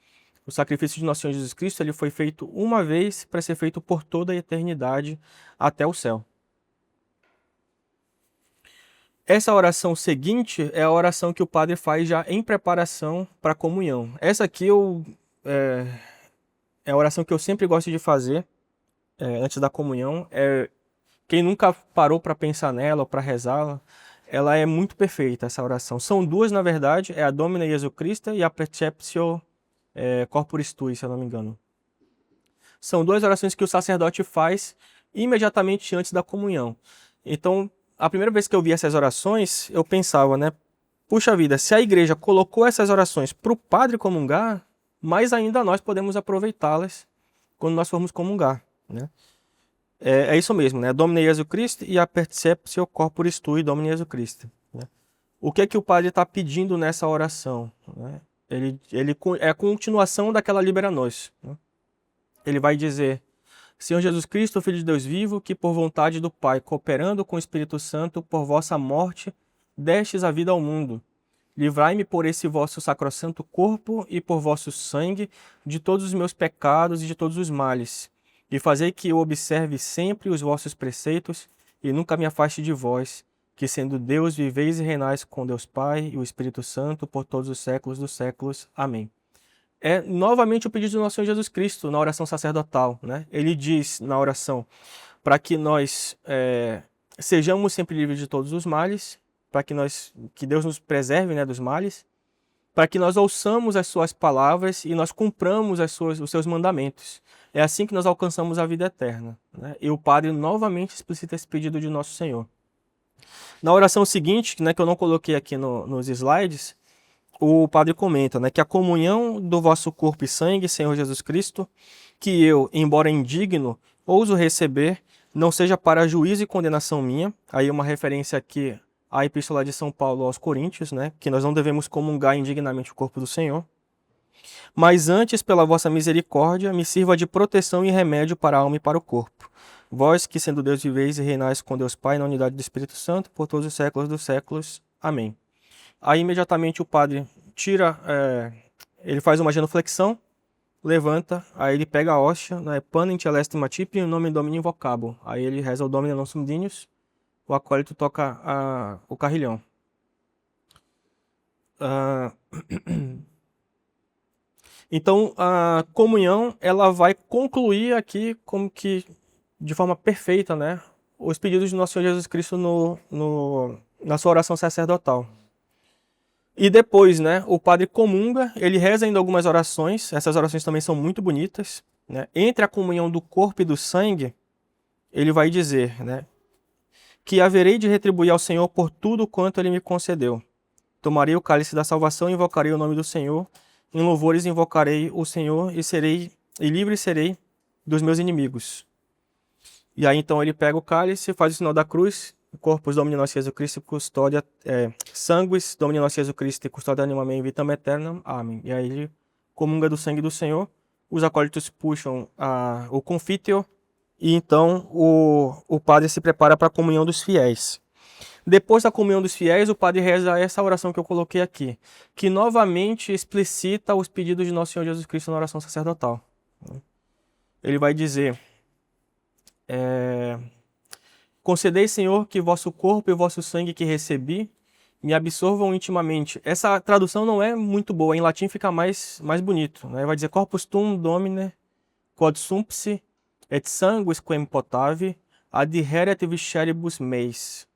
O sacrifício de nosso Senhor Jesus Cristo ele foi feito uma vez para ser feito por toda a eternidade até o céu. Essa oração seguinte é a oração que o padre faz já em preparação para a comunhão. Essa aqui é a oração que eu sempre gosto de fazer antes da comunhão. Quem nunca parou para pensar nela ou para rezá-la, ela é muito perfeita, essa oração. São duas, na verdade, é a Domine Jesu Christe e a Preceptio Corporis Tui, se eu não me engano. São duas orações que o sacerdote faz imediatamente antes da comunhão. Então, a primeira vez que eu vi essas orações, eu pensava, né? Puxa vida, se a igreja colocou essas orações para o padre comungar, mais ainda nós podemos aproveitá-las quando nós formos comungar, né? É isso mesmo, né? Domine Jesu Christe e a Perceptio Corporis Tui, Domine Jesu Christe. Né? O que é que o padre está pedindo nessa oração? Né? Ele é a continuação daquela Libera Nos. Né? Ele vai dizer: Senhor Jesus Cristo, Filho de Deus vivo, que por vontade do Pai, cooperando com o Espírito Santo, por vossa morte, destes a vida ao mundo. Livrai-me por esse vosso sacrossanto corpo e por vosso sangue de todos os meus pecados e de todos os males. E fazei que eu observe sempre os vossos preceitos e nunca me afaste de vós, que sendo Deus viveis e reinais com Deus Pai e o Espírito Santo por todos os séculos dos séculos. Amém. É novamente o pedido do nosso Senhor Jesus Cristo na oração sacerdotal. Né? Ele diz na oração para que nós sejamos sempre livres de todos os males, para que Deus nos preserve, né, dos males, para que nós ouçamos as suas palavras e nós cumpramos os seus mandamentos. É assim que nós alcançamos a vida eterna. Né? E o padre novamente explicita esse pedido de nosso Senhor. Na oração seguinte, né, que eu não coloquei aqui nos slides, o padre comenta, né, que a comunhão do vosso corpo e sangue, Senhor Jesus Cristo, que eu, embora indigno, ouso receber, não seja para juízo e condenação minha. Aí uma referência aqui à Epístola de São Paulo aos Coríntios, né, que nós não devemos comungar indignamente o corpo do Senhor. Mas antes, pela vossa misericórdia, me sirva de proteção e remédio para a alma e para o corpo. Vós, que sendo Deus viveis e reinais com Deus Pai na unidade do Espírito Santo, por todos os séculos dos séculos. Amém. Aí imediatamente o padre tira, ele faz uma genuflexão, levanta, aí ele pega a hóstia, né, Panem Celestim Atipim, in nomine Domini invocabo. Aí ele reza o Domine Nossum Dignus, o acólito toca o carrilhão. Então, a comunhão, ela vai concluir aqui como que, de forma perfeita, né, os pedidos de nosso Senhor Jesus Cristo na sua oração sacerdotal. E depois, né, o padre comunga, ele reza ainda algumas orações, essas orações também são muito bonitas. Né? Entre a comunhão do corpo e do sangue, ele vai dizer, né, que haverei de retribuir ao Senhor por tudo quanto ele me concedeu. Tomarei o cálice da salvação e invocarei o nome do Senhor. Em louvores invocarei o Senhor e livre serei dos meus inimigos. E aí então ele pega o cálice, faz o sinal da cruz, Corpus Domini Nostri Jesu Christi, custódia, Sanguis Domini Nostri Jesu Christi, custódia anima mei vitam aeternam. Amém. E aí ele comunga do sangue do Senhor os acólitos puxam o confíteo e então o padre se prepara para a comunhão dos fiéis. Depois da comunhão dos fiéis, o padre reza essa oração que eu coloquei aqui, que novamente explicita os pedidos de Nosso Senhor Jesus Cristo na oração sacerdotal. Ele vai dizer: concedei, Senhor, que vosso corpo e vosso sangue que recebi me absorvam intimamente. Essa tradução não é muito boa, em latim fica mais bonito, né? Vai dizer: corpus tuum domine quod sumpsi et sanguis quem potavi adheret visceribus meis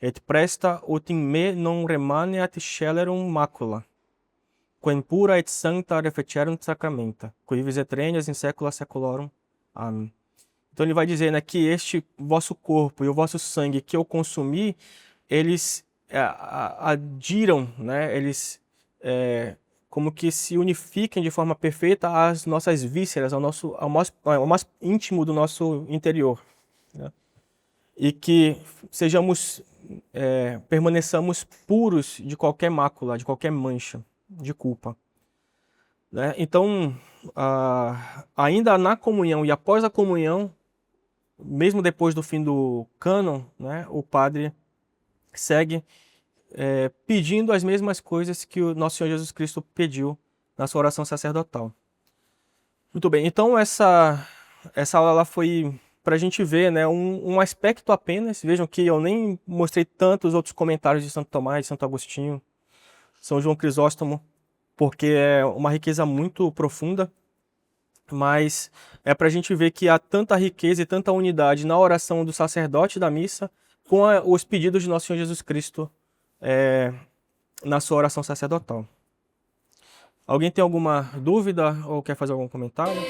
et presta ut in me non remaneat scelerum macula quem pura et sancta refecerum sacramenta qui vis eternias in saecula saeculorum. Amém. Então ele vai dizer, né, que este vosso corpo e o vosso sangue que eu consumi, eles adiram, né, eles como que se unifiquem de forma perfeita às nossas vísceras, ao mais íntimo do nosso interior, né? E que permaneçamos puros de qualquer mácula, de qualquer mancha de culpa, né? Então, ainda na comunhão e após a comunhão, mesmo depois do fim do cânon, né, o padre segue pedindo as mesmas coisas que o Nosso Senhor Jesus Cristo pediu na sua oração sacerdotal. Muito bem, então essa aula ela foi para a gente ver, né, um aspecto apenas. Vejam que eu nem mostrei tantos outros comentários de Santo Tomás, de Santo Agostinho, São João Crisóstomo, porque é uma riqueza muito profunda, mas é para a gente ver que há tanta riqueza e tanta unidade na oração do sacerdote da missa com os pedidos de Nosso Senhor Jesus Cristo na sua oração sacerdotal. Alguém tem alguma dúvida ou quer fazer algum comentário?